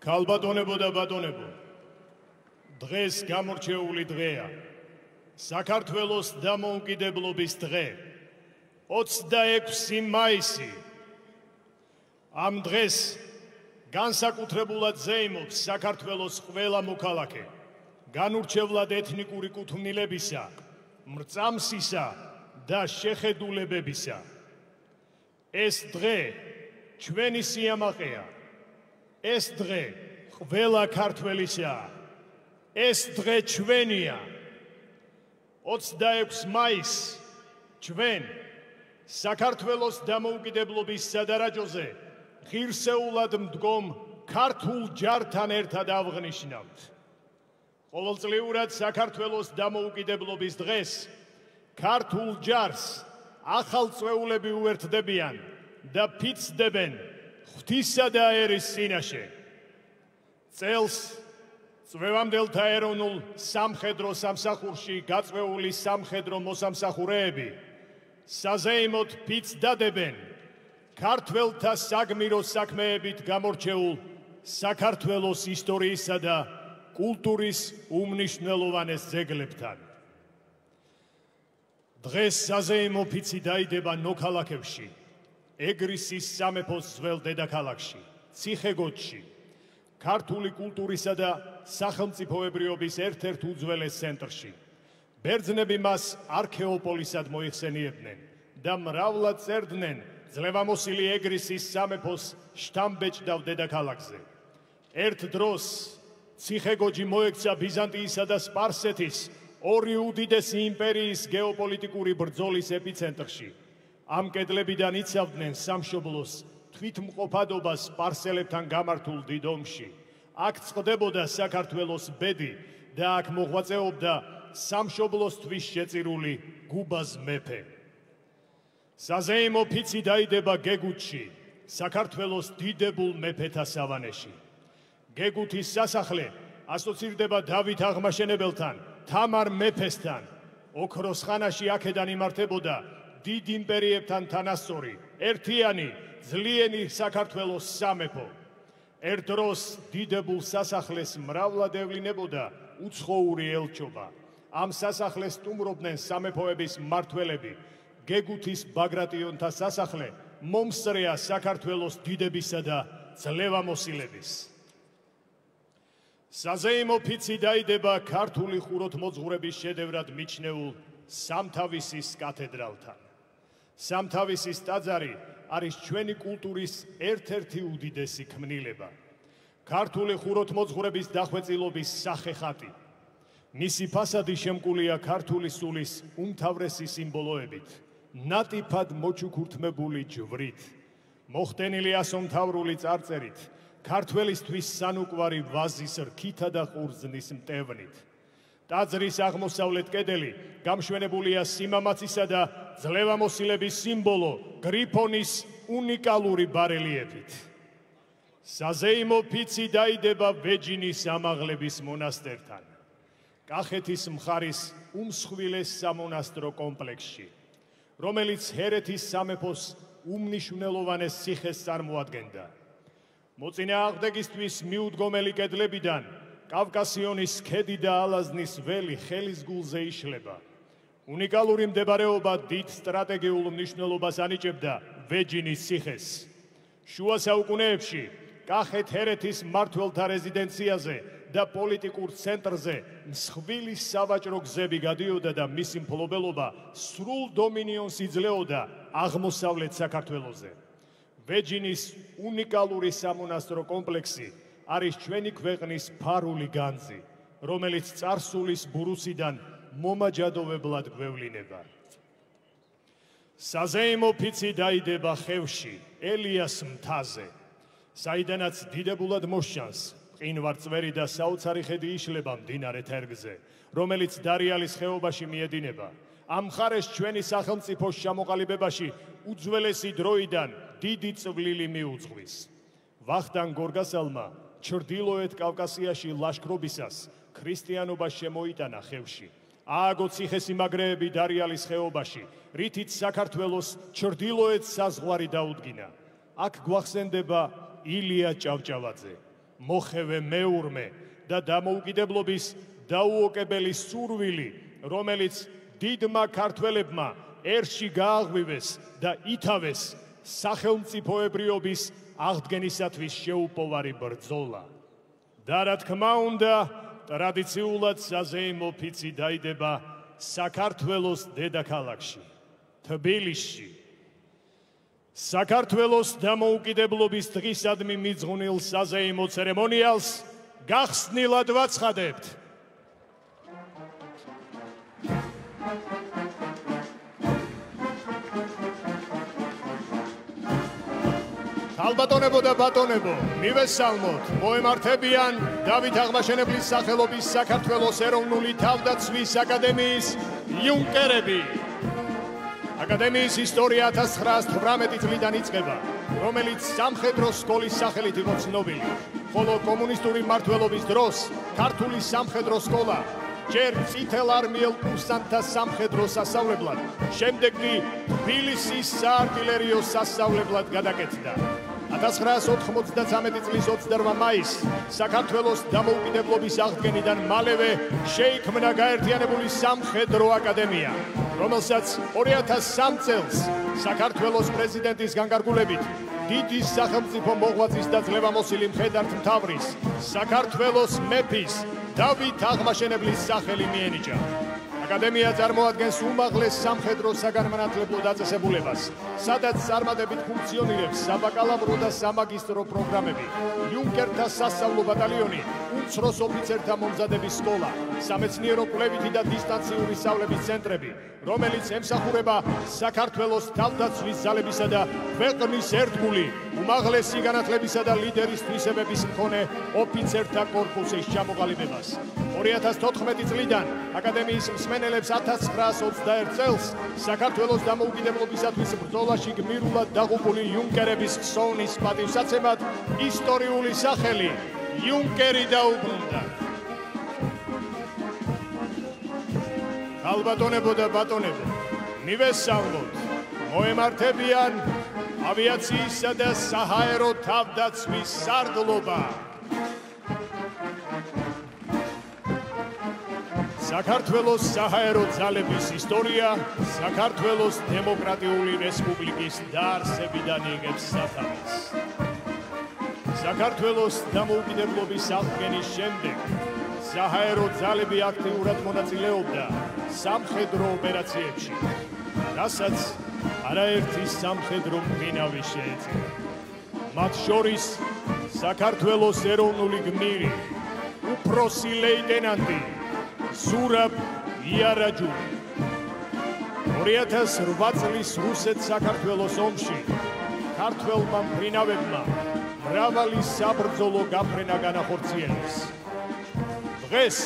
ქალბატონებო და ბატონებო, დღეს გამორჩეული დღეა. საქართველოს დამოუკიდებლობის დღე, 26 მაისი. ამ დღეს განსაკუთრებულად ზეიმობს საქართველოს ყველა მოქალაქე, განურჩევლად ეთნიკური კუთვნილებისა, მრწამსისა და შეხედულებებისა. ეს დღე ჩვენი სიამაყეა. ეს დღე ყველა ქართველისაა. ეს დღე ჩვენია. 26 მაისს ჩვენ საქართველოს დამოუკიდებლობის სადარაჯოზე ღირსეულად მდგომ ქართულ ჯართან ერთად ავღნიშნავთ. ყოველწლიურად საქართველოს დამოუკიდებლობის დღეს ქართულ ჯარს ახალწვეულები უერთდებიან და ფიცდებენ ღვთისა და ერის წინაშე. წელს წვევამდელთა ეროვნულ სამხედრო სამსახურში გაწვეული სამხედრო მოსამსახურეები საზეიმოდ ფიცდებენ ქართველთა საგმირო საქმეებით გამორჩეულ საქართველოს ისტორიისა და კულტურის უმნიშვნელოვანეს ძეგლებთან. დღეს საზეიმო ფიცი დაიდება ნოქალაქებში, ეგრისის სამეფოს ძველ დედაქალაქში, ციხეგოჯში, ქართული კულტურისა და სახელმწიფოებრიობის ერთ-ერთ უძველეს ცენტრში. ბერძნები მას არქეოპოლისად მოიხსენიებდნენ და მრავლად წერდნენ ძლევამოსილი ეგრისის სამეფოს შთამბეჭდავ დედაქალაქზე. ერთ დროს ციხეგოჯი მოექცა ბიზანტიისა და სპარსეთის ორი უდიდესი იმპერიის გეოპოლიტიკური ბრძოლის ეპიცენტრში. ამ კედლებიდან იცავდნენ სამშობლოს თვითმყოფადობას სპარსელებთან გამართულ დიდ ომში. აქ წყდებოდა საქართველოს ბედი და აქ მოღვაწეობდა სამშობლოსთვის შეწირული გუბაზ მეფე. საზეიმო ფიცი დაიდება გეგუთში, საქართველოს დიდებულ მეფეთა სავანეში. გეგუთის სასახლე ასოცირდება დავით აღმაშენებელთან, თამარ მეფესთან. ოქროს ხანაში აქედან იმართებოდა დიდ იმპერიებთან თანასწორი, ერთიანი, ძლიერი საქართველოს სამეფო. ერთ დროს დიდებულ სასახლეს მრავლად ევლინებოდა უცხოური ელჩობა. ამ სასახლეს სტუმრობდნენ სამეფოების მმართველები. გეგუთის ბაგრატიონთა სასახლე მომსწრეა საქართველოს დიდებისა და ძლევამოსილების. საზეიმო ფიცი დაიდება ქართული ხუროთმოძღვრების შედევრად მიჩნეულ სამთავისის კათედრალთან. სამთავისის ტაძარი არის ჩვენი კულტურის ერთ-ერთი უდიდესი ქმნილება. ქართული ხუროთმოძღვრების დახვეწილობის სახეხატი. მისი ფასადი შემკულია ქართული სულის უმთავრესი სიმბოლოებით, ნატიფად მოჩუქურთმებული ჯვრით, მოხდენილი ასომთავრული წარწერით, ქართველისთვის სანუკვარი ვაზის რქითა და ყურძნის მტევნით. ტაძრის აღმოსავლეთ კედელი გამშვენებულია სიმამაცისა და ძლევამოსილების სიმბოლო გრიფონის უნიკალური ბარელიეფით. საზეიმო ფიცი დაიდება ვეჯინის ამაღლების მონასტერთან, კახეთის მხარის უმსხვილეს სამონასტრო კომპლექსში, რომელიც ჰერეთის სამეფოს უმნიშვნელოვანეს ციხეს წარმოადგენდა. მოწინააღმდეგისთვის მიუდგომელი კედლებიდან კავკასიონის ქედი და ალაზნის ველი ხელის გულზე იშლება. უნიკალური მდებარეობა დიდ სტრატეგიულ მნიშვნელობას ანიჭებდა ვეჯინის ციხეს. შუა საუკუნეებში კახეთ-ჰერეთის მმართველთა რეზიდენციაზე და პოლიტიკურ ცენტრზე მსხვილი სავაჭრო გზები გადიოდა და მისი მფლობელობა სრულ დომინიონს იძლეოდა აღმოსავლეთ საქართველოზე. ვეჯინის უნიკალური სამონასტრო კომპლექსი არის ჩვენი ქვეყნის ფარული განძი, რომელიც წარსულის ბურუსიდან მომაჯადოვებლად გვევლინება. საზეიმო ფიცი დაიდება ხევში, ელიას მთაზე, საიდანაც დიდებულად მოსჩანს მყინვარწვერი და საოცარი ხედი იშლება მდინარე თერგზე, რომელიც დარიალის ხეობაში მიედინება. ამ მხარეს ჩვენი სახელმწიფოს ჩამოყალიბებაში უძველესი დროიდან დიდი წვლილი მიუძღვის. ვახტანგ გორგასალმა ჩრდილოეთ კავკასიაში ლაშქრობისას ქრისტიანობა შემოიტანა ხევში. ააგო ციხესიმაგრეები დარიალის ხეობაში, რითიც საქართველოს ჩრდილოეთ საზღვარი დაუდგინა. აქ გვახსენდება ილია ჭავჭავაძე. მოხევე მეურმე და დამოუკიდებლობის დაუოკებელი სურვილი, რომელიც დიდმა ქართველებმა ერში გააღვივეს და ითავეს სახელმწიფოებრიობის აღდგენისათვის შეუპოვარი ბრძოლა. და რა თქმა უნდა, ტრადიციულად საზეიმო ფიცი დაიდება საქართველოს დედაქალაქში, თბილისში. საქართველოს დამოუკიდებლობის დღისადმი მიძღვნილ საზეიმო ცერემონიალს გახსნილად ვაცხადებთ. ალბატონებო და ბატონებო, მივესალმოთ, მოემართებიან დავით აღმაშენებლის სახელობის საქართველოს ეროვნული თავდაცვის აკადემიის იუნკერები. აკადემიის ისტორია 1918 წლიდან იწყება, რომელიც სამხედრო სკოლის სახელით იყო ცნობილი, ხოლო კომუნისტური მმართველობის დროს ქართული სამხედრო სკოლა ჯერ წითელ არმიელ კურსანტთა სამხედრო სასწავლებლად, შემდეგ კი თბილისის საარტილერიო სასწავლებლად გადაკეთდა. 1993 წლის 28 მაისს საქართველოს დამოუკიდებლობის აღდგენიდან მალევე შეიქმნა გაერთიანებული სამხედრო აკადემია, რომელსაც 2003 წელს საქართველოს პრეზიდენტის განკარგულებით დიდი სახელმწიფო მოღვაწის და ძლევამოსილი მხედართმთავრის საქართველოს მეფის დავით აღმაშენებლის სახელი მიენიჭა. აკადემია წარმოადგენს უმაღლეს სამხედრო საგანმანათლებლო დაწესებულებას, სადაც წარმატებით ფუნქციონირებს საბაკალავრო და სამაგისტრო პროგრამები, იუნკერთა სასწავლო ბატალიონი, უმცროს ოფიცერთა მომზადების სკოლა, სამეცნიერო კვლევითი და დისტანციური სწავლების ცენტრები, რომელიც ემსახურება საქართველოს თავდაცვის ძალებისა და ქვეყნის ერთგული, უმაღლესი განათლებისა და ლიდერის თვისებების მქონე ოფიცერთა კორპუსის ჩამოყალიბებას. 2014 წლიდან აკადემიის მსმენელებს 1921 წელს საქართველოს დამოუკიდებლობისათვის ბრძოლაში გმირულად დაღუპული იუნკერების ხსოვნის პატივსაცემად ისტორიული სახელი იუნკერი დაუბრუნდა. ალბატონებო და ბატონებო, მივესალმოთ, მოემართებიან ავიაციისა და საჰაერო თავდაცვის სარდლობა. საქართველოს საჰაერო ძალების ისტორია საქართველოს დემოკრატიული რესპუბლიკის დაარსებიდან იღებს სათავეს. საქართველოს დამოუკიდებლობის აღდგენის შემდეგ საჰაერო ძალები აქტიურად მონაწილეობდა სამხედრო ოპერაციებში, რასაც არაერთი სამხედრო მფრინავი შეეწირა. მათ შორის საქართველოს ეროვნული გმირი, უფროსი ლეიტენანტი ზურაბ იარაჯული. 2008 წლის რუსეთ-საქართველოს ომში ქართველმა მფრინავებმა მრავალი საბრძოლო გაფრენა განახორციელეს. დღეს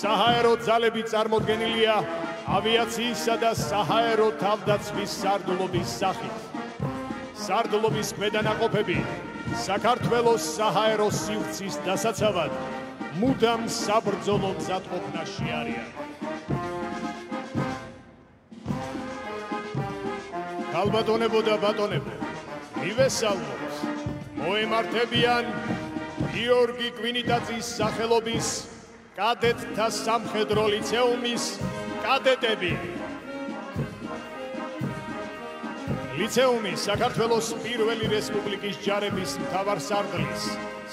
საჰაერო ძალები წარმოდგენილია ავიაციისა და საჰაერო თავდაცვის სარდლობის სახით. სარდლობის ქვედანაყოფები საქართველოს საჰაერო სივრცის დასაცავად მუდამ საბრძოლო მზადყოფნაში არიან. ალბატონებო და ბატონებო, მივესალმოთ, მოემართებიან გიორგი კვინიტაძის სახელობის კადეტთა სამხედრო ლიცეუმის კადეტები. ლიცეუმი საქართველოს პირველი რესპუბლიკის ჯარების მთავარსარდლის,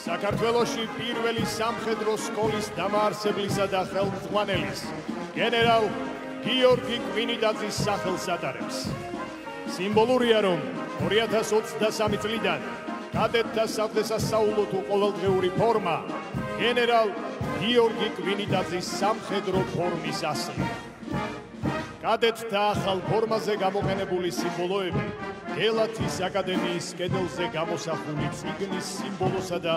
საქართველოში პირველი სამხედრო სკოლის დამაარსებლისა და ხელმძღვანელის, გენერალ გიორგი კვინიტაძის სახელს ატარებს. სიმბოლურია, რომ 2023 წლიდან კადეტთა საღვთისმსაულოთო ყოველდღიური ფორმა გენერალ გიორგი კვინიტაძის სამხედრო ფორმის ასლია. კადეტთა ახალ ფორმაზე გამოყენებული სიმბოლოები გელათის აკადემიის კედელზე გამოსახული წიგნის სიმბოლოსა და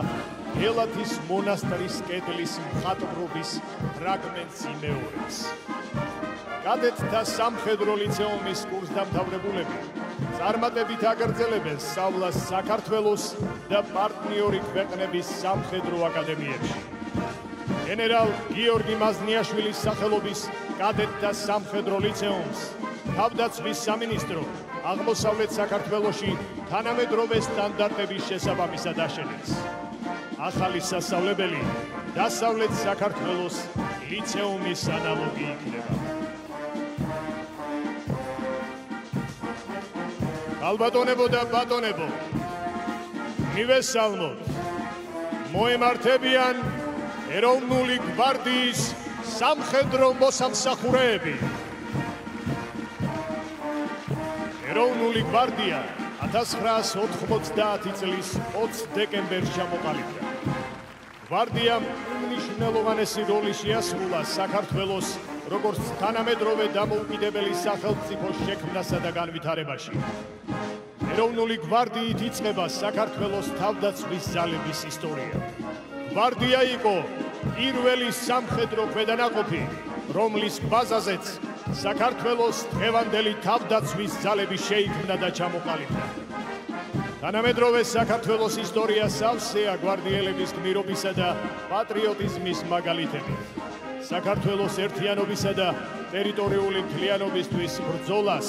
გელათის მონასტრის კედლის მხატვრობის ფრაგმენტს იმეორებს. კადეტთა სამხედრო ლიცეუმის კურსდამთავრებულები წარმატებით აგრძელებენ სწავლას საქართველოს და პარტნიორი ქვეყნების სამხედრო აკადემიებში. გენერალ გიორგი მაზნიაშვილის სახელობის კადეტთა სამხედრო ლიცეუმს თავდაცვის სამინისტრო აღმოსავლეთ საქართველოში თანამედროვე სტანდარტების შესაბამისად აშენებს. ახალი სასწავლებელი დასავლეთ საქართველოს ლიცეუმის ანალოგი იქნება. ალბატონებო და ბატონებო, მივესალმოთ, მოემართებიან ეროვნული გვარდიის სამხედრო მოსამსახურეები. ეროვნული გვარდია 1990 წლის 20 დეკემბერში ჩამოყალიბდა. გვარდიამ უმნიშვნელოვანესი როლი შეასრულა საქართველოს როგორც თანამედროვე დამოუკიდებელი სახელმწიფოს შექმნასა და განვითარებაში. ეროვნული გვარდიით იწყება საქართველოს თავდაცვის ძალების ისტორია. გვარდია იყო პირველი სამხედრო ქვედანაყოფი, რომლის ბაზაზეც საქართველოს დღევანდელი თავდაცვის ძალები შეიქმნა და ჩამოყალიბდა. თანამედროვე საქართველოს ისტორია სავსეა გვარდიელების გმირობისა და პატრიოტიზმის მაგალითებით. საქართველოს ერთიანობისა და ტერიტორიული მთლიანობისთვის ბრძოლას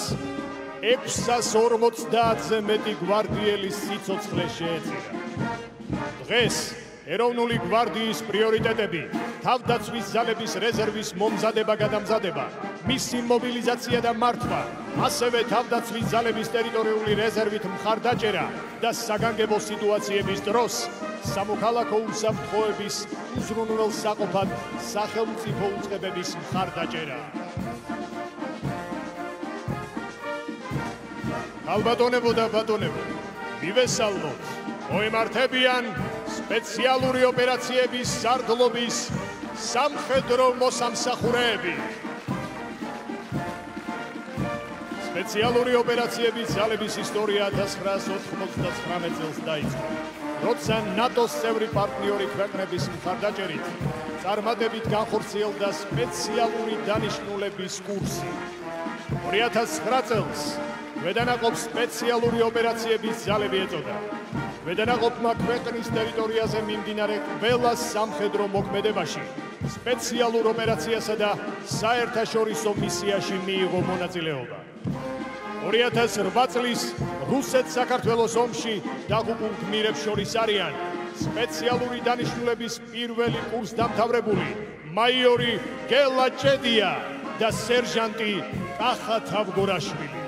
650-ზე მეტი გვარდიელის სიცოცხლე შეეწირა. დღეს ეროვნული გვარდიის პრიორიტეტები, თავდაცვის ძალების რეზერვის მომზადება-გადამზადება, მისი მობილიზაცია და მართვა, ასევე თავდაცვის ძალების ტერიტორიული რეზერვით მხარდაჭერა და საგანგებო სიტუაციების დროს სამოქალაქო უსაფრთხოების უზრუნველსაყოფად სახელმწიფო უწყებების მხარდაჭერა. ალბატონებო და ბატონებო, მივესალმოთ, მოემართებიან სპეციალური ოპერაციების სარდლობის სამხედრო მოსამსახურეები. სპეციალური ოპერაციების ძალების ისტორია 1999 წელს დაიწყო, როცა ნატოს წევრი პარტნიორი ქვეყნების მხარდაჭერით წარმატებით განხორციელდა სპეციალური დანიშნულების კურსი. 2009 წელს ქვედანაყოფს სპეციალური ოპერაციების ძალები ეწოდა. ქვედანაყოფმა ქვეყნის ტერიტორიაზე მიმდინარე ყველა სამხედრო მოქმედებაში, სპეციალურ ოპერაციასა და საერთაშორისო მისიაში მიიღო მონაწილეობა. 2008 წლის რუსეთ-საქართველოს ომში დაღუპულ გმირებს შორის არიან სპეციალური დანიშნულების პირველი კურსდამთავრებული მაიორი გელა ჭედია და სერჟანტი კახა თავგორაშვილი.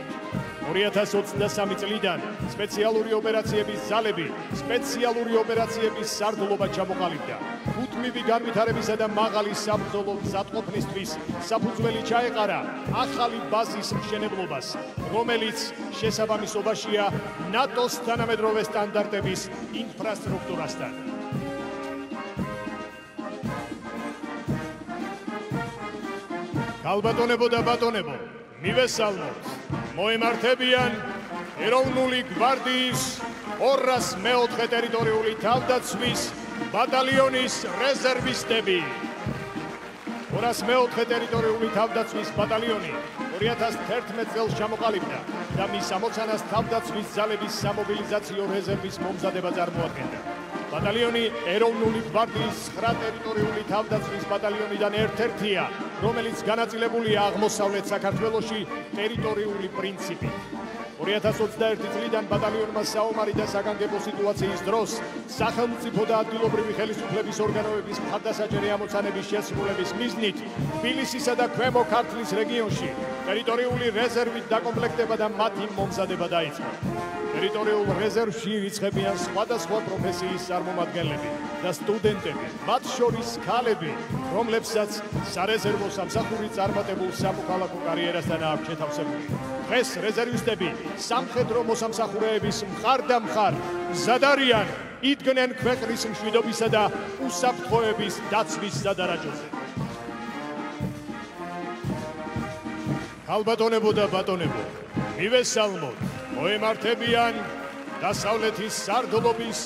2023 წლიდან სპეციალური ოპერაციების ძალები სპეციალური ოპერაციების სარდლობა ჩამოყალიბდა. უთმივი განვითარებისა და მაღალი საბრძოლო მზადყოფნისთვის საფუძველი ჩაეყარა ახალი ბაზის მშენებლობას, რომელიც შესაბამისობაშია ნატოს თანამედროვე სტანდარტების ინფრასტრუქტურასთან. ალბატონებო და ბატონებო, მივესალმოთ, მოემართებიან ეროვნული გვარდიის 204 ტერიტორიული თავდაცვის ბატალიონის რეზერვისტები. 204 ტერიტორიული თავდაცვის ბატალიონი 2011 წელს ჩამოყალიბდა და მის ამოცანას თავდაცვის ძალების სამობილიზაციო რეზერვის მომზადება წარმოადგენდა. ბატალიონი ეროვნული გვარდიის 9 ტერიტორიული თავდაცვის ბატალიონიდან ერთ-ერთია, რომელიც განაწილებულია აღმოსავლეთ საქართველოში ტერიტორიული პრინციპით. 2021 წლიდან ბატალიონმა საომარი და საგანგებო სიტუაციის დროს სახელმწიფო და ადგილობრივი ხელისუფლების ორგანოების მხარდასაჭერი ამოცანების შესრულების მიზნით თბილისისა და ქვემო ქართლის რეგიონში ტერიტორიული რეზერვით დაკომპლექტება და მათი მომზადება დაიწყო. ტერიტორიულ რეზერვში ირიცხებიან სხვადასხვა პროფესიის წარმომადგენლები და სტუდენტები, მათ შორის ქალები, რომლებსაც სარეზერვო სამსახური წარმატებულ სამოქალაქო კარიერასთან აქვს შეთავსებული. დღეს რეზერვისტები სამხედრო მოსამსახურეების მხარდამხარ მზად არიან, იდგნენ ქვეყნის მშვიდობისა და უსაფრთხოების დაცვის სადარაჯოზე. ალბატონებო და ბატონებო, მივესალმოთ, მოემართებიან დასავლეთის სარდლობის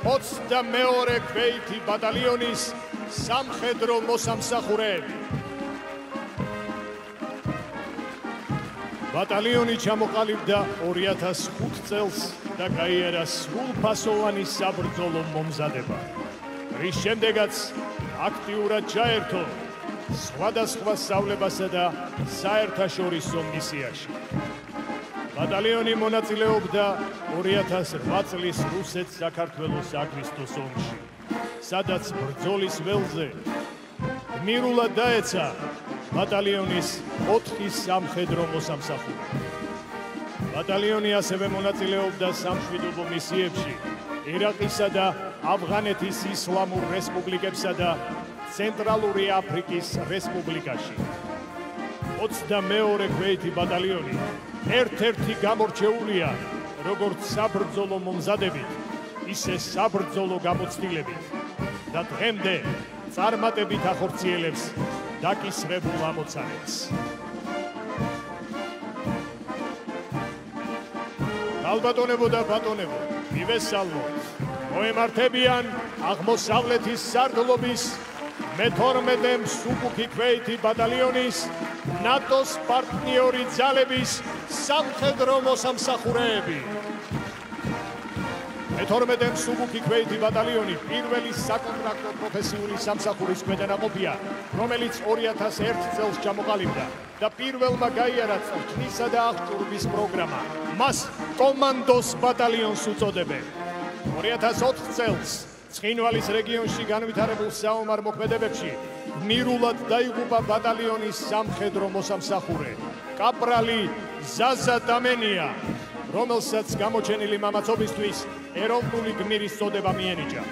22 ქვეითი ბატალიონის სამხედრო მოსამსახურეები. ბატალიონი ჩამოყალიბდა 2005 წელს და გაიარა სრულფასოვანი საბრძოლო მომზადება, რის შემდეგაც აქტიურად ჩაერთო სხვადასხვა სწავლებასა და საერთაშორისო მისიაში. ბატალიონი მონაწილეობდა 2008 წლის რუსეთ-საქართველოს აგვისტოს ომში. სადაც ბრძოლის ველზე გმირულად დაეცა ბატალიონის 4 სამხედრო მოსამსახურე. ბატალიონი ასევე მონაწილეობდა სამშვიდობო მისიებში ერაყისა და ავღანეთის ისლამურ რესპუბლიკებსა და ცენტრალური აფრიკის რესპუბლიკაში. 22 ქვეითი ბატალიონი ერთ-ერთი გამორჩეულია როგორც საბრძოლო მომზადებით, ისე საბრძოლო გამოცდილებით და დღემდე წარმატებით ახორციელებს დაკისრებულ ამოცანებს. ალბატონებო და ბატონებო, მივესალმოთ. მოემართებიან აღმოსავლეთის სარდლობის მე-12 მსუბუქი ქვეითი ბატალიონის ნატოს პარტნიორი ძალების სამხედრო მოსამსახურეები. მე-12 მსუბუქი ქვეითი ბატალიონი პირველი საკონტრაქტო პროფესიული სამსახურის ქვედანაყოფია, რომელიც 2001 წელს ჩამოყალიბდა და პირველმა გაიარა წვრთნისა და აღჭურვის პროგრამა. მას კომანდოს ბატალიონს უწოდებენ. 2004 წელს ცხინვალის რეგიონში განვითარებულ საომარ მოქმედებებში გმირულად დაიღუპა ბატალიონის სამხედრო მოსამსახურე კაპრალი ზაზა დამენია, რომელსაც გამოჩენილი მამაცობისთვის ეროვნული გმირის წოდება მიენიჭა.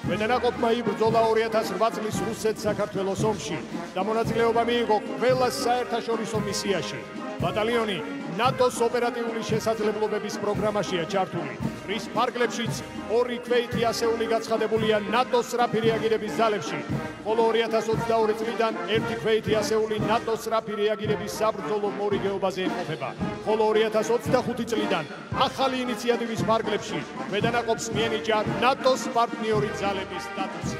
ქვედანაყოფმა იბრძოლა 2008 წლის რუსეთ-საქართველოს ომში და მონაწილეობა მიიღო ყველა საერთაშორისო მისიაში. ბატალიონი ნატოს ოპერატიული შესაძლებლობების პროგრამაშია ჩართული, რის ფარგლებშიც 2 ქვეითი ასეული გაცხადებულია ნატოს სწრაფი რეაგირების ძალებში, ხოლო 2022 წლიდან 1 ქვეითი ასეული ნატოს სწრაფი რეაგირების საბრძოლო მორიგეობაზე იმყოფება, ხოლო 2025 წლიდან ახალი ინიციატივის ფარგლებში ქვედანაყოფს მიენიჭა ნატოს პარტნიორი ძალების სტატუსი.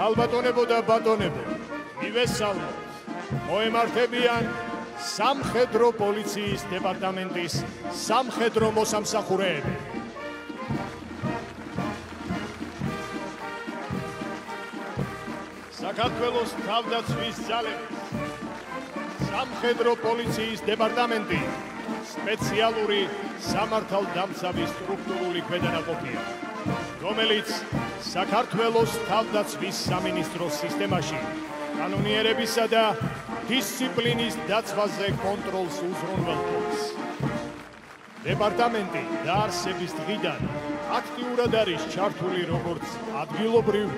ალბატონებო და ბატონებო, მივესალმოთ. მოემართებიან სამხედრო პოლიციის დეპარტამენტის სამხედრო მოსამსახურეები. საქართველოს თავდაცვის ძალების სამხედრო პოლიციის დეპარტამენტი სპეციალური სამართალდამცავი სტრუქტურული ქვედანაყოფია, რომელიც საქართველოს თავდაცვის სამინისტროს სისტემაში კანონიერებისა და დისციპლინის დაცვაზე კონტროლს უზრუნველყოფს. დეპარტამენტი დაარსების დღიდან აქტიურად არის ჩართული როგორც ადგილობრივ,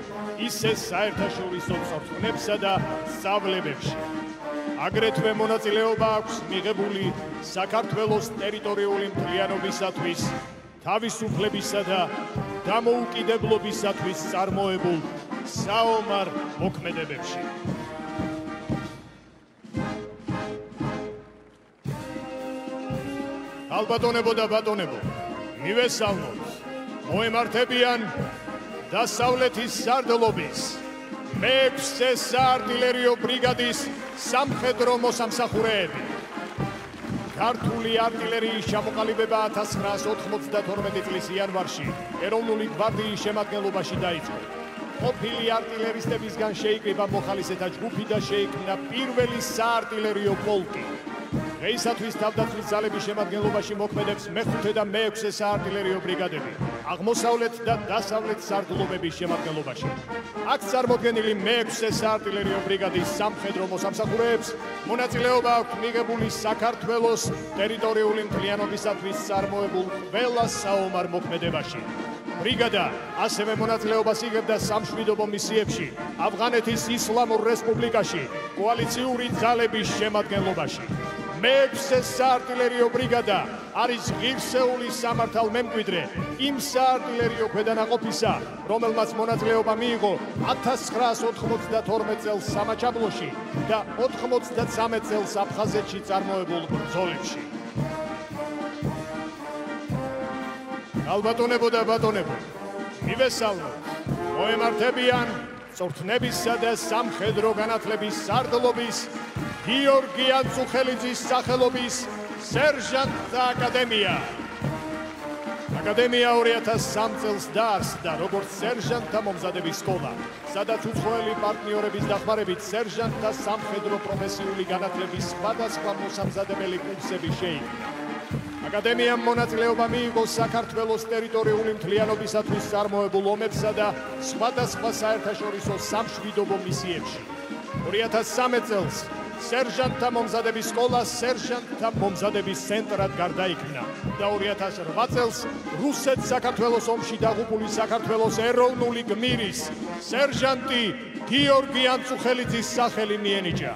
ისე საერთაშორისო წვრთნებსა და სწავლებებში. აგრეთვე მონაწილეობა აქვს მიღებული საქართველოს ტერიტორიული მთლიანობისათვის, თავისუფლებისა და დამოუკიდებლობისათვის წარმოებულ საომარ მოქმედებებში. ალბატონებო და ბატონებო, მივესალმოთ. მოემართებიან დასავლეთის სარდლობის მე-6 საარტილერიო ბრიგადის სამხედრო მოსამსახურეები. ქართული არტილერიის ჩამოყალიბება 1992 წლის იანვარში ეროვნული გვარდიის შემადგენლობაში დაიწყო. ყოფილი არტილერისტებისგან შეიკრიბა მოხალისეთა ჯგუფი და შეიქმნა პირველი საარტილერიო პოლკი. დღეისათვის თავდაცვის ძალების შემადგენლობაში მოქმედებს მე-5 და მე-6 საარტილერიო ბრიგადები, აღმოსავლეთ და დასავლეთ სარდლობების შემადგენლობაში. აქ წარმოდგენილი მე-6 საარტილერიო ბრიგადის სამხედრო მოსამსახურეებს მონაწილეობა აქვს მიღებული საქართველოს ტერიტორიული მთლიანობისათვის წარმოებულ ყველა საომარ მოქმედებაში. ბრიგადა ასევე მონაწილეობას იღებდა სამშვიდობო მისიებში ავღანეთის ისლამურ რესპუბლიკაში კოალიციური ძალების შემადგენლობაში. მე-6 საარტილერიო ბრიგადა არის ღირსეული სამართალმემკვიდრე იმ საარტილერიო ქვედანაყოფისა, რომელმაც მონაწილეობა მიიღო 1992 წელს სამაჩაბლოში და 93 წელს აფხაზეთში წარმოებულ ბრძოლებში. ალბატონებო და ბატონებო, მივესალმოთ. მოემართებიან წვრთნებისა და სამხედრო განათლების სარდლობის გიორგი ანწუხელიძის სახელობის სერჟანტთა აკადემია. აკადემია 2003 წელს დაარსდა როგორც სერჟანტთა მომზადების სკოლა, სადაც უცხოელი პარტნიორების დახმარებით სერჟანტთა სამხედრო პროფესიული განათლების სხვადასხვა მოსამზადებელი კურსები შეიქმნა. აკადემიამ მონაწილეობა მიიღო საქართველოს ტერიტორიული მთლიანობისათვის წარმოებულ ომებსა და სხვადასხვა საერთაშორისო სამშვიდობო მისიებში. 2013 წელს სერჟანტთა მომზადების სკოლა სერჟანტთა მომზადების ცენტრად გარდაიქმნა და 2008 წელს რუსეთ-საქართველოს ომში დაღუპული საქართველოს ეროვნული გმირის სერჟანტი გიორგი ანწუხელიძის სახელი მიენიჭა.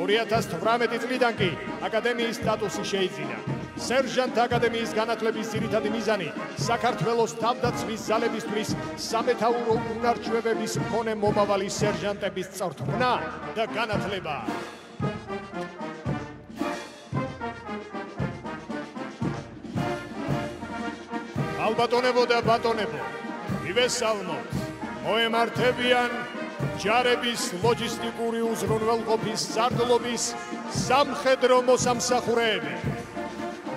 2018 წლიდან კი აკადემიის სტატუსი შეიძინა. სერჟანტთა აკადემიის განათლების ძირითადი მიზანი საქართველოს თავდაცვის ძალებისთვის სამეთაურო უნარჩვებების მქონე მომავალი სერჟანტების წვრთნა და განათლება. ალბატონებო და ბატონებო, მივესალმოთ, მოემართებიან ჯარების ლოჯისტიკური უზრუნველყოფის სარდლობის სამხედრო მოსამსახურეები.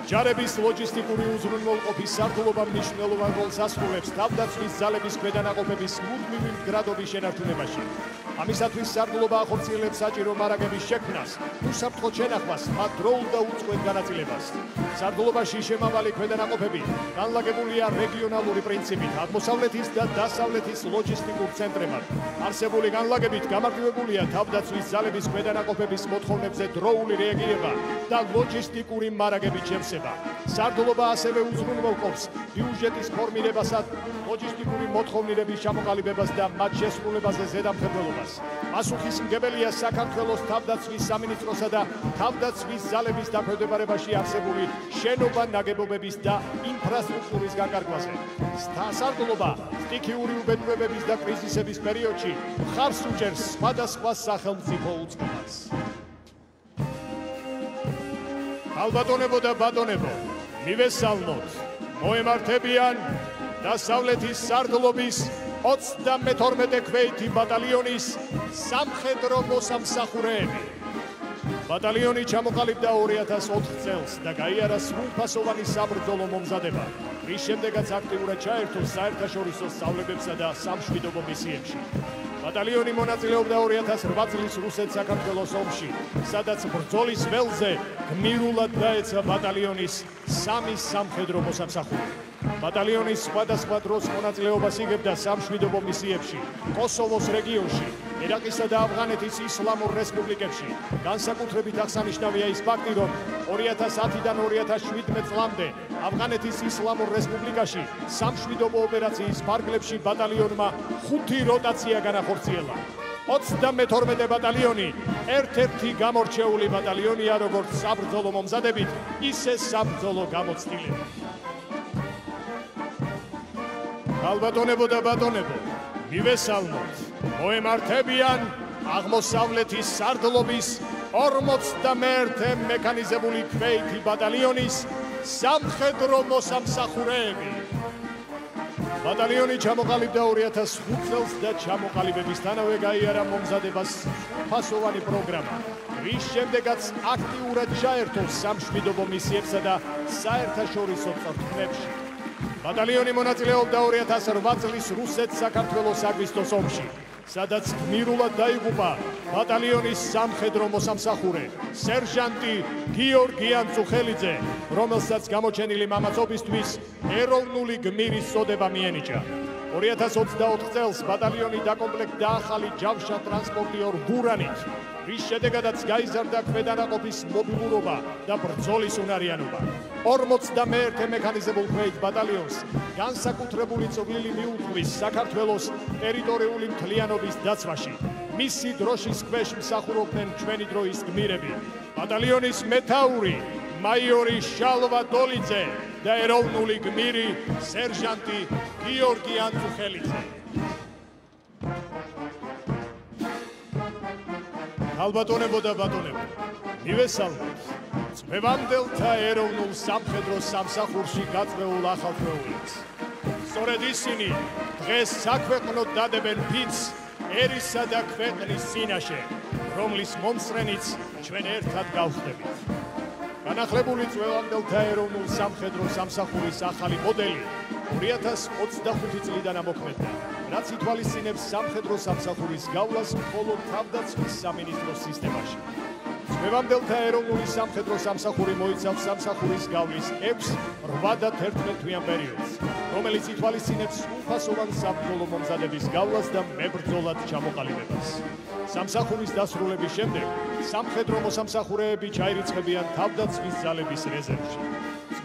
ჯარების ლოჯისტიკური უზრუნველყოფის სარდლობა მნიშვნელოვან როლს ასრულებს თავდაცვის ძალების ქვედანაყოფების მუდმივი მდგრადობის შენარჩუნებაში. ამისათვის სარდლობა ახორციელებს საჭირო მარაგების შექმნას, უსაფრთხო შენახვას, მათ დროულ და უწყვეტ განაწილებას. სარდლობაში შემავალი ქვედანაყოფები განლაგებულია რეგიონალური პრინციპით, აღმოსავლეთის და დასავლეთის ლოჯისტიკურ ცენტრებად. არსებული განლაგებით გამარტივებულია თავდაცვის ძალების ქვედანაყოფების მოთხოვნებზე დროული რეაგირება და ლოჯისტიკური მარაგების შევსება. სარდლობა ასევე უზრუნველყოფს ბიუჯეტის ფორმირებასა, ლოჯისტიკური მოთხოვნილების ჩამოყალიბებას და მათ შესრულებაზე ზედამხედველობას. პასუხისმგებელია საქართველოს თავდაცვის სამინისტროსა და თავდაცვის ძალების დაქვემდებარებაში არსებული შენობა-ნაგებობების და ინფრასტრუქტურის განკარგვაზე. სარდლობა სტიქიური უბედურებების და კრიზისების პერიოდში მხარს უჭერს სხვადასხვა სახელმწიფო უწყებას. ალბატონებო და ბატონებო, მივესალმოთ, მოემართებიან დასავლეთის სარდლობის 32 ქვეითი ბატალიონის სამხედრო მოსამსახურეები. ბატალიონი ჩამოყალიბდა 2004 წელს და გაიარა სრულფასოვანი საბრძოლო მომზადება, რის შემდეგაც აქტიურად ჩაერთო საერთაშორისო სწავლებებსა და სამშვიდობო მისიებში. ბატალიონი მონაწილეობდა 2008 წლის რუსეთ-საქართველოს ომში, სადაც ბრძოლის ველზე გმირულად დაეცა ბატალიონის 3 სამხედრო მოსამსახურე. ბატალიონის სხვადასხვა დროს მონაწილეობას იღებდა სამშვიდობო მისიებში, კოსოვოს რეგიონში, ერაყისა და ავღანეთის ისლამურ რესპუბლიკებში. განსაკუთრებით აღსანიშნავია ის ფაქტი, რომ 2010-დან 2017 წლამდე ავღანეთის ისლამურ რესპუბლიკაში სამშვიდობო ოპერაციის ფარგლებში ბატალიონმა 5 როტაცია განახორციელა. 32 ბატალიონი ერთ-ერთი გამორჩეული ბატალიონია როგორც საბრძოლო მომზადებით, ისე საბრძოლო გამოცდილებით. ალბატონებო და ბატონებო, მივესალმოთ, მოემართებიან აღმოსავლეთის სარდლობის 51 მექანიზებული ქვეითი ბატალიონის სამხედრო მოსამსახურეები. ბატალიონი ჩამოყალიბდა 2005 წელს და ჩამოყალიბებისთანავე გაიარა მომზადებას ფასოვანი პროგრამა, რის შემდეგაც აქტიურად ჩაერთო სამშვიდობო მისიებსა და საერთაშორისო წვრთნებში. ბატალიონი მონაწილეობდა 2008 წლის რუსეთ-საქართველოს აგვისტოს ომში, სადაც გმირულად დაიღუპა ბატალიონის სამხედრო მოსამსახურე სერჟანტი გიორგი ანწუხელიძე, რომელსაც გამოჩენილი მამაცობისთვის ეროვნული გმირის წოდება მიენიჭა. 2024 წელს ბატალიონი დაკომპლექტდა ახალი ჯავშა ტრანსპორტიორ ბურანით, რის შედეგადაც გაიზარდა ქვედანაყოფის მობილურობა და ბრძოლის უნარიანობა. 51 მექანიზებულ ქვეით ბატალიონს განსაკუთრებული წვლილი მიუძღვის საქართველოს ტერიტორიული მთლიანობის დაცვაში. მისი დროშის ქვეშ მსახურობდნენ ჩვენი დროის გმირები, ბატალიონის მეთაური მაიორი შალვა დოლიძე და ეროვნული გმირი სერჟანტი გიორგი ანწუხელიძე. ალბატონებო და ბატონებო, მივესალმოთ, წვევამდელთა ეროვნულ სამხედრო სამსახურში გაწვეულ ახალწეულებს. სწორედ ისინი დღეს საქვეყნოდ დადებენ ფიცს ერისა და ქვეყნის წინაშე, რომლის მომსწრენიც ჩვენ ერთად გავხდებით. განახლებული წვევამდელთა ეროვნულ სამხედრო სამსახურის ახალი მოდელი 2025 წლიდან ამოქმედდა, რაც ითვალისწინებს სამხედრო სამსახურის გავლას მხოლოდ თავდაცვის სამინისტროს სისტემაში. წვევამდელთა ეროვნული სამხედრო სამსახური მოიცავს სამსახურის გავლის 6-8 და 11-თვიან პერიოდს, რომელიც ითვალისწინებს სრულფასოვან საბრძოლო მომზადების გავლას და მებრძოლად ჩამოყალიბებას. სამსახურის დასრულების შემდეგ სამხედრო მოსამსახურეები ჩაირიცხებიან თავდაცვის ძალების რეზერვში.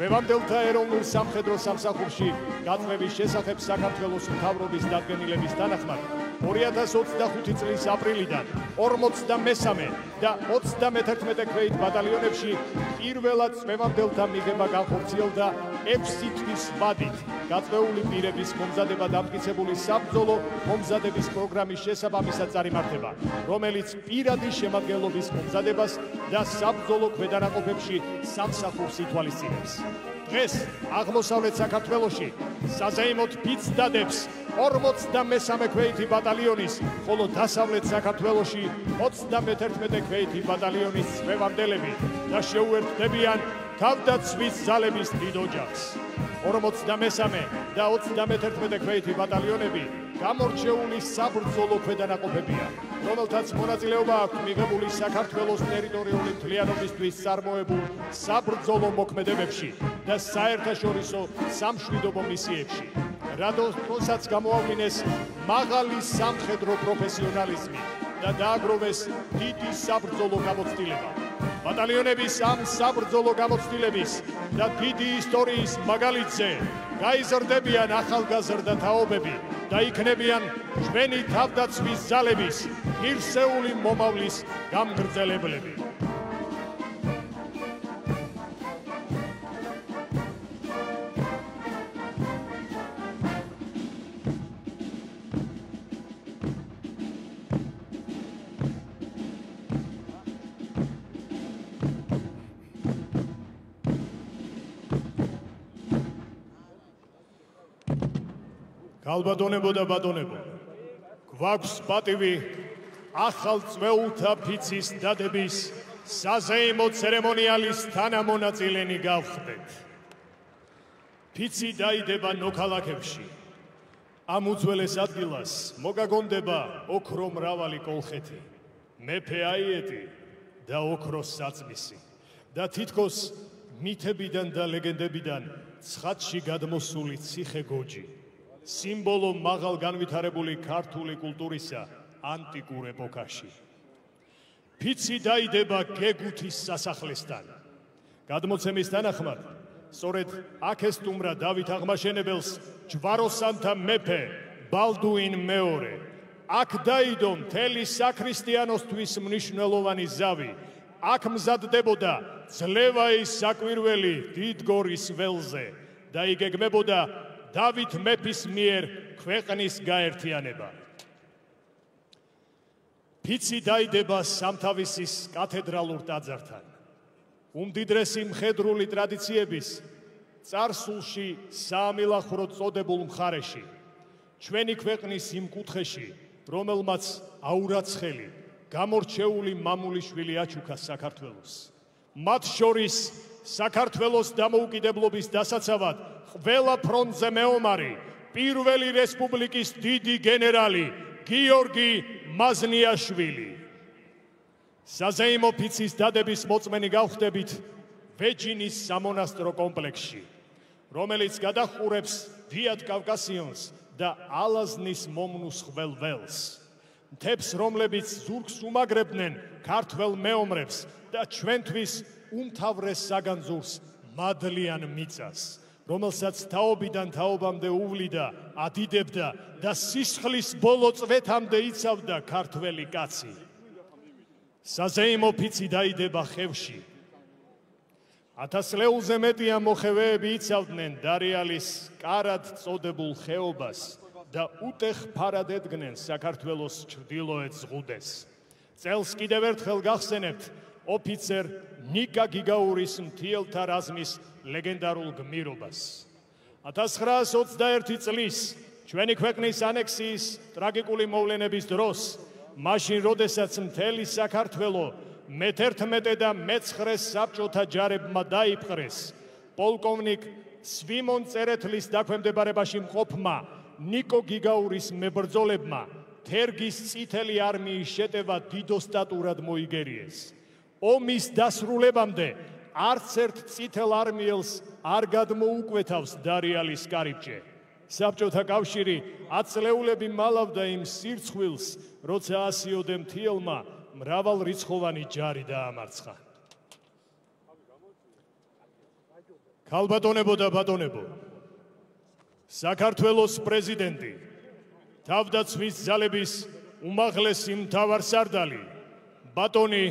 წვევამდელთა ეროვნულ სამხედრო სამსახურში გაწვევის შესახებ საქართველოს მთავრობის დადგენილების თანახმად 2025 წლის აპრილიდან 43 და 31 ქვეით ბატალიონებში პირველად წვევამდელთა მიღება განხორციელდა 6 თვის ვადით გაწვეული პირების მომზადება დამტკიცებული საბრძოლო მომზადების პროგრამის შესაბამისად წარიმართება, რომელიც პირადი შემადგენლობის მომზადებას და საბრძოლო ქვედანაყოფებში სამსახურს ითვალისწინებს. დღეს აღმოსავლეთ საქართველოში საზეიმოდ ფიცდადებს 43 ქვეითი ბატალიონის, ხოლო დასავლეთ საქართველოში 31 ქვეითი ბატალიონის წვევამდელები და შეუერთდებიან თავდაცვის ძალების დიდ ოჯახს. 43 და 31 ქვეითი ბატალიონები გამორჩეული საბრძოლო ქვედანაყოფებია, რომელთაც მონაწილეობა აქვს მიღებული საქართველოს ტერიტორიული მთლიანობისთვის წარმოებულ საბრძოლო მოქმედებებში და საერთაშორისო სამშვიდობო მისიებში. რადგანაც გამოავლინეს მაღალი სამხედრო პროფესიონალიზმი და დააგროვეს დიდი საბრძოლო გამოცდილება. ბატალიონების ამ საბრძოლო გამოცდილების და დიდი ისტორიის მაგალითზე გაიზრდებიან ახალგაზრდა თაობები და იქნებიან ჩვენი თავდაცვის ძალების ღირსეული მომავლის გამგრძელებლები. ალბატონებო და ბატონებო, გვაქვს პატივი ახალ წვეულთა ფიცის დადების საზეიმო ცერემონიალის თანამონაწილენი გავხდეთ. ფიცი დაიდება ნოქალაქებში. ამ უძველეს ადგილას მოგაგონდება ოქრო მრავალი კოლხეთი, მეფე აიეტი და ოქროს საწმისი და თითქოს მითებიდან და ლეგენდებიდან ცხადში გადმოსული ციხე გოჯი. სიმბოლო მაღალ განვითარებული ქართული კულტურისა ანტიკურ ეპოქაში. ფიცი დაიდება გეგუთის სასახლესთან. გადმოცემის თანახმად, სწორედ აქ ესტუმრა დავით აღმაშენებელს ჯვაროსანთა მეფე ბალდუინ მეორე. აქ დაიდო მთელი საქრისტიანოსთვის მნიშვნელოვანი ზავი. აქ მზადდებოდა ძლევაის საკვირველი დიდგორის ველზე და იგეგმებოდა დავით მეფის მიერ ქვეყნის გაერთიანება. ფიცი დაიდება სამთავისის კათედრალურ ტაძართან. უმდიდრესი მხედრული ტრადიციების წარსულში საამილახვროდ წოდებულ მხარეში, ჩვენი ქვეყნის იმ კუთხეში, რომელმაც აურაცხელი გამორჩეული მამულიშვილი აჩუქა საქართველოს. მათ შორის საქართველოს დამოუკიდებლობის დასაცავად ყველა ფრონტზე მეომარი, პირველი რესპუბლიკის დიდი გენერალი გიორგი მაზნიაშვილი. საზეიმო ფიცის დადების მოწმენი გავხდებით ვეჯინის სამონასტრო კომპლექსში, რომელიც გადაჰყურებს დიად კავკასიონს და ალაზნის მომნუსხველ ველს. მთებს, რომლებიც ზურგს უმაგრებდნენ ქართველ მეომრებს და ჩვენთვის უმთავრეს საგანძურს მადლიან მიწას, რომელსაც თაობიდან თაობამდე უვლიდა, ადიდებდა და სისხლის ბოლო წვეთამდე იცავდა ქართველი კაცი. საზეიმო ფიცი დაიდება ხევში. 1000 ლეულზე მეტი მოხევეები იცავდნენ დარიალის კარად წოდებულ ხეობას და უტეხ ფარად ედგნენ საქართველოს ჩრდილოეთ ზღუდეს. წელს კიდევ ერთხელ გახსენებთ ოფიცერ ნიკა გიგაურის მთიელთა რაზმის ლეგენდარულ გმირობას. 1921 წლის ჩვენი ქვეყნის ანექსიის ტრაგიკული მოვლენების დროს, მაშინ როდესაც მთელი საქართველო მე-11 და მე-9 საბჭოთა ჯარებმა დაიპყრეს, პოლკოვნიკ სვიმონ წერეთლის დაქვემდებარებაში მყოფმა ნიკო გიგაურის მებრძოლებმა თერგის წითელი არმიის შეტევა დიდოსტატურად მოიგერიეს. ომის დასრულებამდე არც ერთ წითელ არმიელს არ გადმოუკვეთავს დარიალის კარიბჭე. საბჭოთა კავშირი ათწლეულები მალავდა იმ სირცხვილს, როცა ასიოდე მთიელმა მრავალრიცხოვანი ჯარი დაამარცხა. ქალბატონებო და ბატონებო, საქართველოს პრეზიდენტი, თავდაცვის ძალების უმაღლესი მთავარსარდალი, ბატონი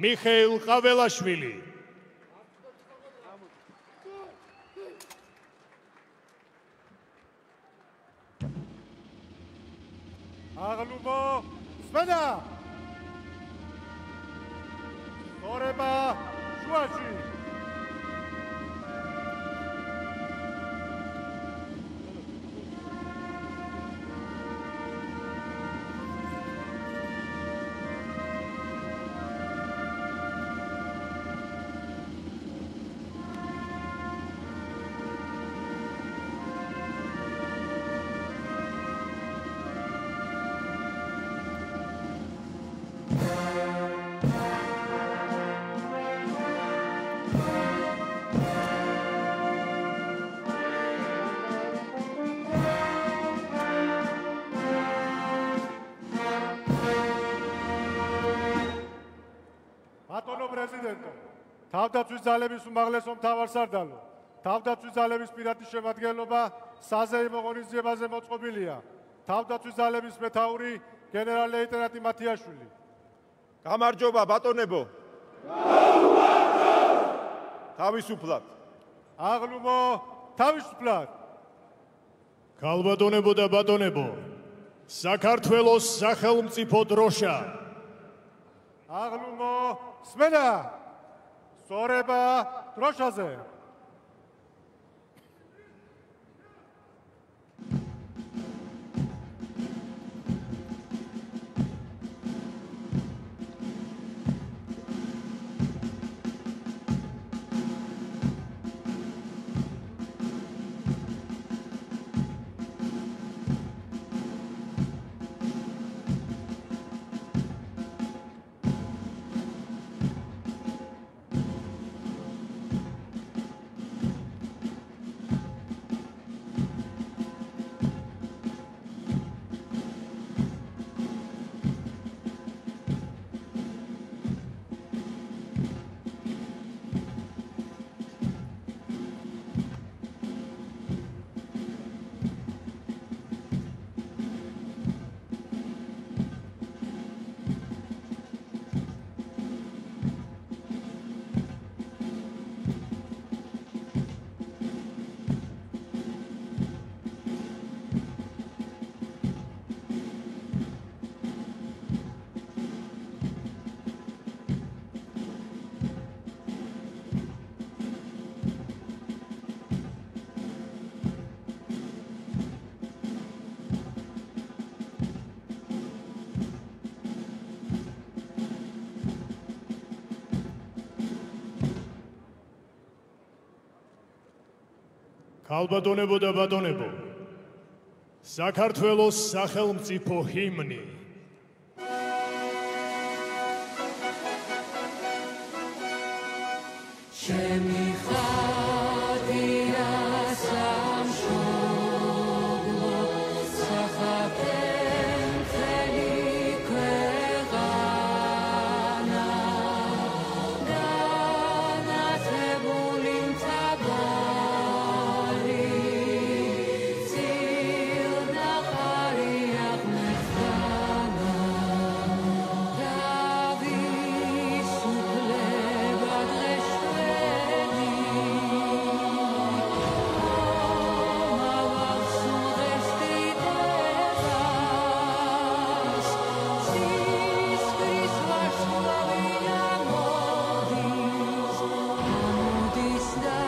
მიხეილ ყაველაშვილი. აღლუმო, სვენა! სწორება შუაში! ბატონო პრეზიდენტო, თავდაცვის ძალების უმაღლესო მთავარსარდალო, თავდაცვის ძალების პირადი შემადგენლობა საზეიმო ღონისძიებაზე მოწყობილია. თავდაცვის ძალების მეთაური გენერალ-ლეიტენანტი მათიაშვილი. გამარჯობა ბატონებო. თავისუფლად. აღლუმო, თავისუფლად. ქალბატონებო და ბატონებო, საქართველოს სახელმწიფო დროშა. აღლუმო, სმენა! სწორება დროშაზე. ქალბატონებო და ბატონებო, საქართველოს სახელმწიფო ჰიმნი. ჩემი ხატია სამშობლო, სახელმწიფო ქვეყანა, განათებული მთავარი, წილნახარი აღმერთანა, თავისუფლება დღეშველი, მომავალ სულ ღესტიდებას, სისხლის ვარსკვლავი ამოდის, ამოდის და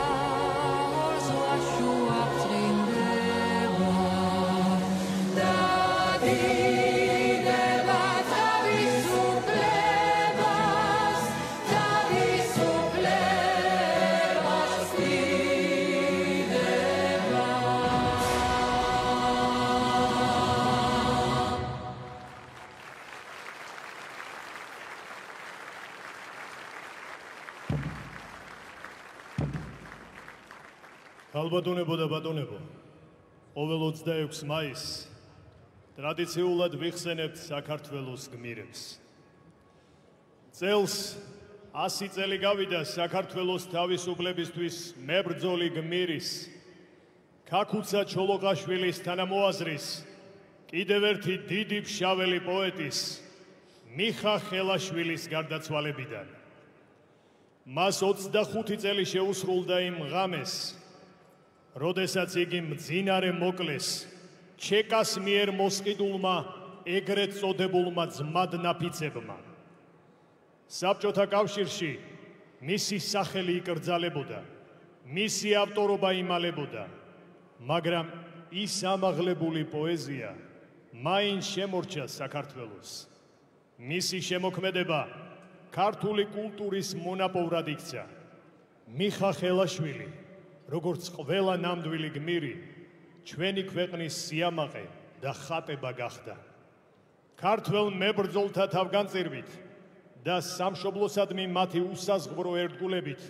ორ ზღვაში აღწინდება, დადიდება თავისუფლებას, თავისუფლებას დიდება. ქალბატონებო და ბატონებო, ყოველ 26 მაისს ტრადიციულად ვიხსენებთ საქართველოს გმირებს. წელს 100 წელი გავიდა საქართველოს თავისუფლებისთვის მებრძოლი გმირის, ქაქუცა ჩოლოყაშვილის თანამოაზრის, კიდევ ერთი დიდი ფშაველი პოეტის, მიხა ხელაშვილის გარდაცვალებიდან. მას 25 წელი შეუსრულდა იმ ღამეს, როდესაც იგი მძინარე მოკლეს ჩეკას მიერ მოსყიდულმა ეგრეთ წოდებულმა ძმად ნაფიცებმა. საბჭოთა კავშირში მისი სახელი იკრძალებოდა, მისი ავტორობა იმალებოდა, მაგრამ ის ამაღლებული პოეზია მაინც შემორჩა საქართველოს. მისი შემოქმედება ქართული კულტურის მონაპოვრად იქცა. მიხა ხელაშვილი, როგორც ყველა ნამდვილი გმირი, ჩვენი ქვეყნის სიამაყე და ხატება გახდა. ქართველ მებრძოლთა თავგანწირვით და სამშობლოსადმი მათი უსაზღბრო ერთგულებით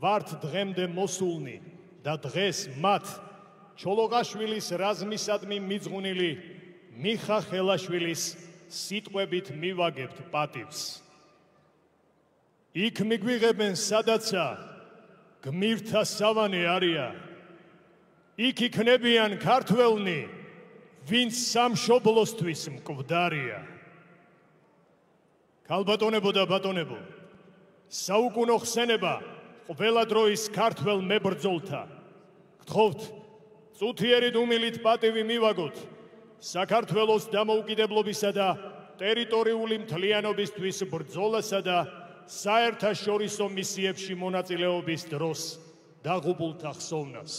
ვართ დღემდე მოსულნი და დღეს მათ ჩოლოყაშვილის რაზმისადმი მიძღვნილი მიხა ხელაშვილის სიტყვებით მივაგებთ პატივს. იქ მიგვიღებენ სადაცა გმირთა სავანე არია, იქ იქნებიან ქართველნი, ვინც სამშობლოსთვის მკვდარია. ქალბატონებო და ბატონებო, საუკუნო ხსენება ყველა დროის ქართველ მებრძოლთა. გთხოვთ, წუთიერი დუმილით პატივი მივაგოთ საქართველოს დამოუკიდებლობისა და ტერიტორიული მთლიანობისთვის ბრძოლასა და საერთაშორისო მისიებში მონაწილეობის დროს დაღუპულთა ხსოვნას.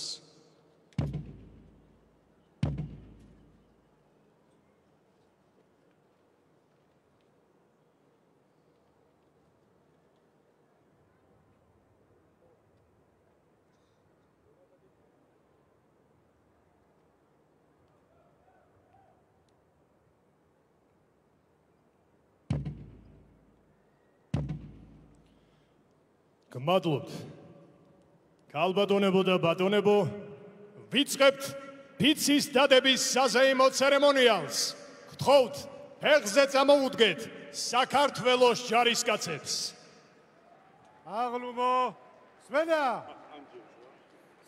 გმადლობთ. ქალბატონებო და ბატონებო, ვიწყებთ ფიცის დადების საზეიმო ცერემონიალს. გთხოვთ, ფეხზე წამოუდგეთ საქართველოს ჯარისკაცებს. აღლუმო, სმენა!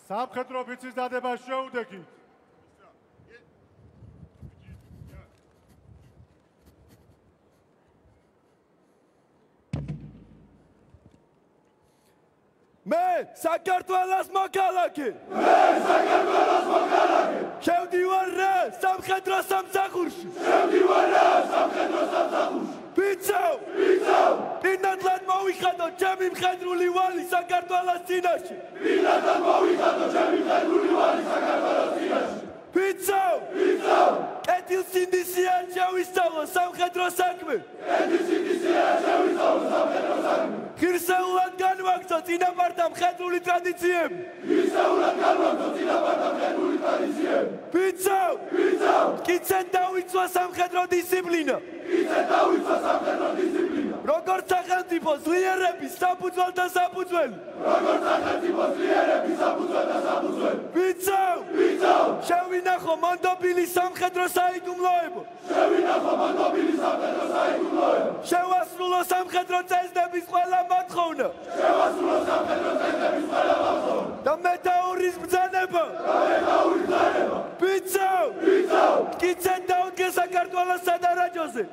სამხედრო ფიცის დადებას შეუდექით. მე საქართველოს მოქალაქე შევდივარ რა სამხედრო სამსახურში ბიჭო პირნადლად მოვიხადო ჩემი მხედრული ვალი საქართველოს წინაშე ბიჭო კეთილსინდისია შევისწავლო სამხედრო საქმე ღირსეულად განვაგრძო წინაპართა მხედრული ტრადიციები. ბიჭო, კიდე დავიცვა სამხედრო დისციპლინა. როგორც სახელმწიფო ძლიერების საფუძველი და საფუძველი. ბიჭო, შევინახო მონდობილი სამხედრო საიდუმლოებო. შევასრულო სამხედრო წესდების ყველა მოთხოვნა. და მეტაურის ბრძანება. ბიჭო, კიდე დაუდგე საქართველოს სადარაჯოზე.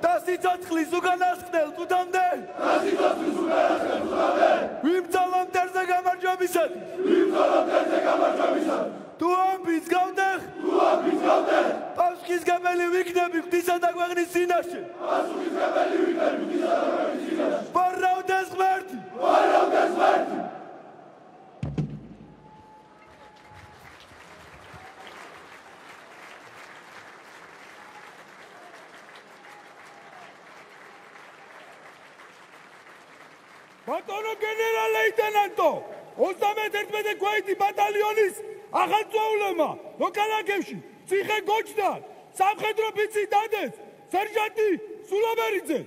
და სიცოცხლის უკანასკნელ წუთამდე. ვიმძალო მტერზე გამარჯვებისათვის. თუ ამბის გავდეხ, პასუხისგებელი ვიქნები ღვთისა და ქვეყნის წინაშე. ვარავდეს ღმერთი. ბატონო გენერალ-ლეიტენანტო, 31 გვაიტი ბატალიონის ახალწვეულებმა მოქალაქეში ციხე გოჩდან სამხედრო ფიცი დადეს სერჟანტი სულაბერიძე.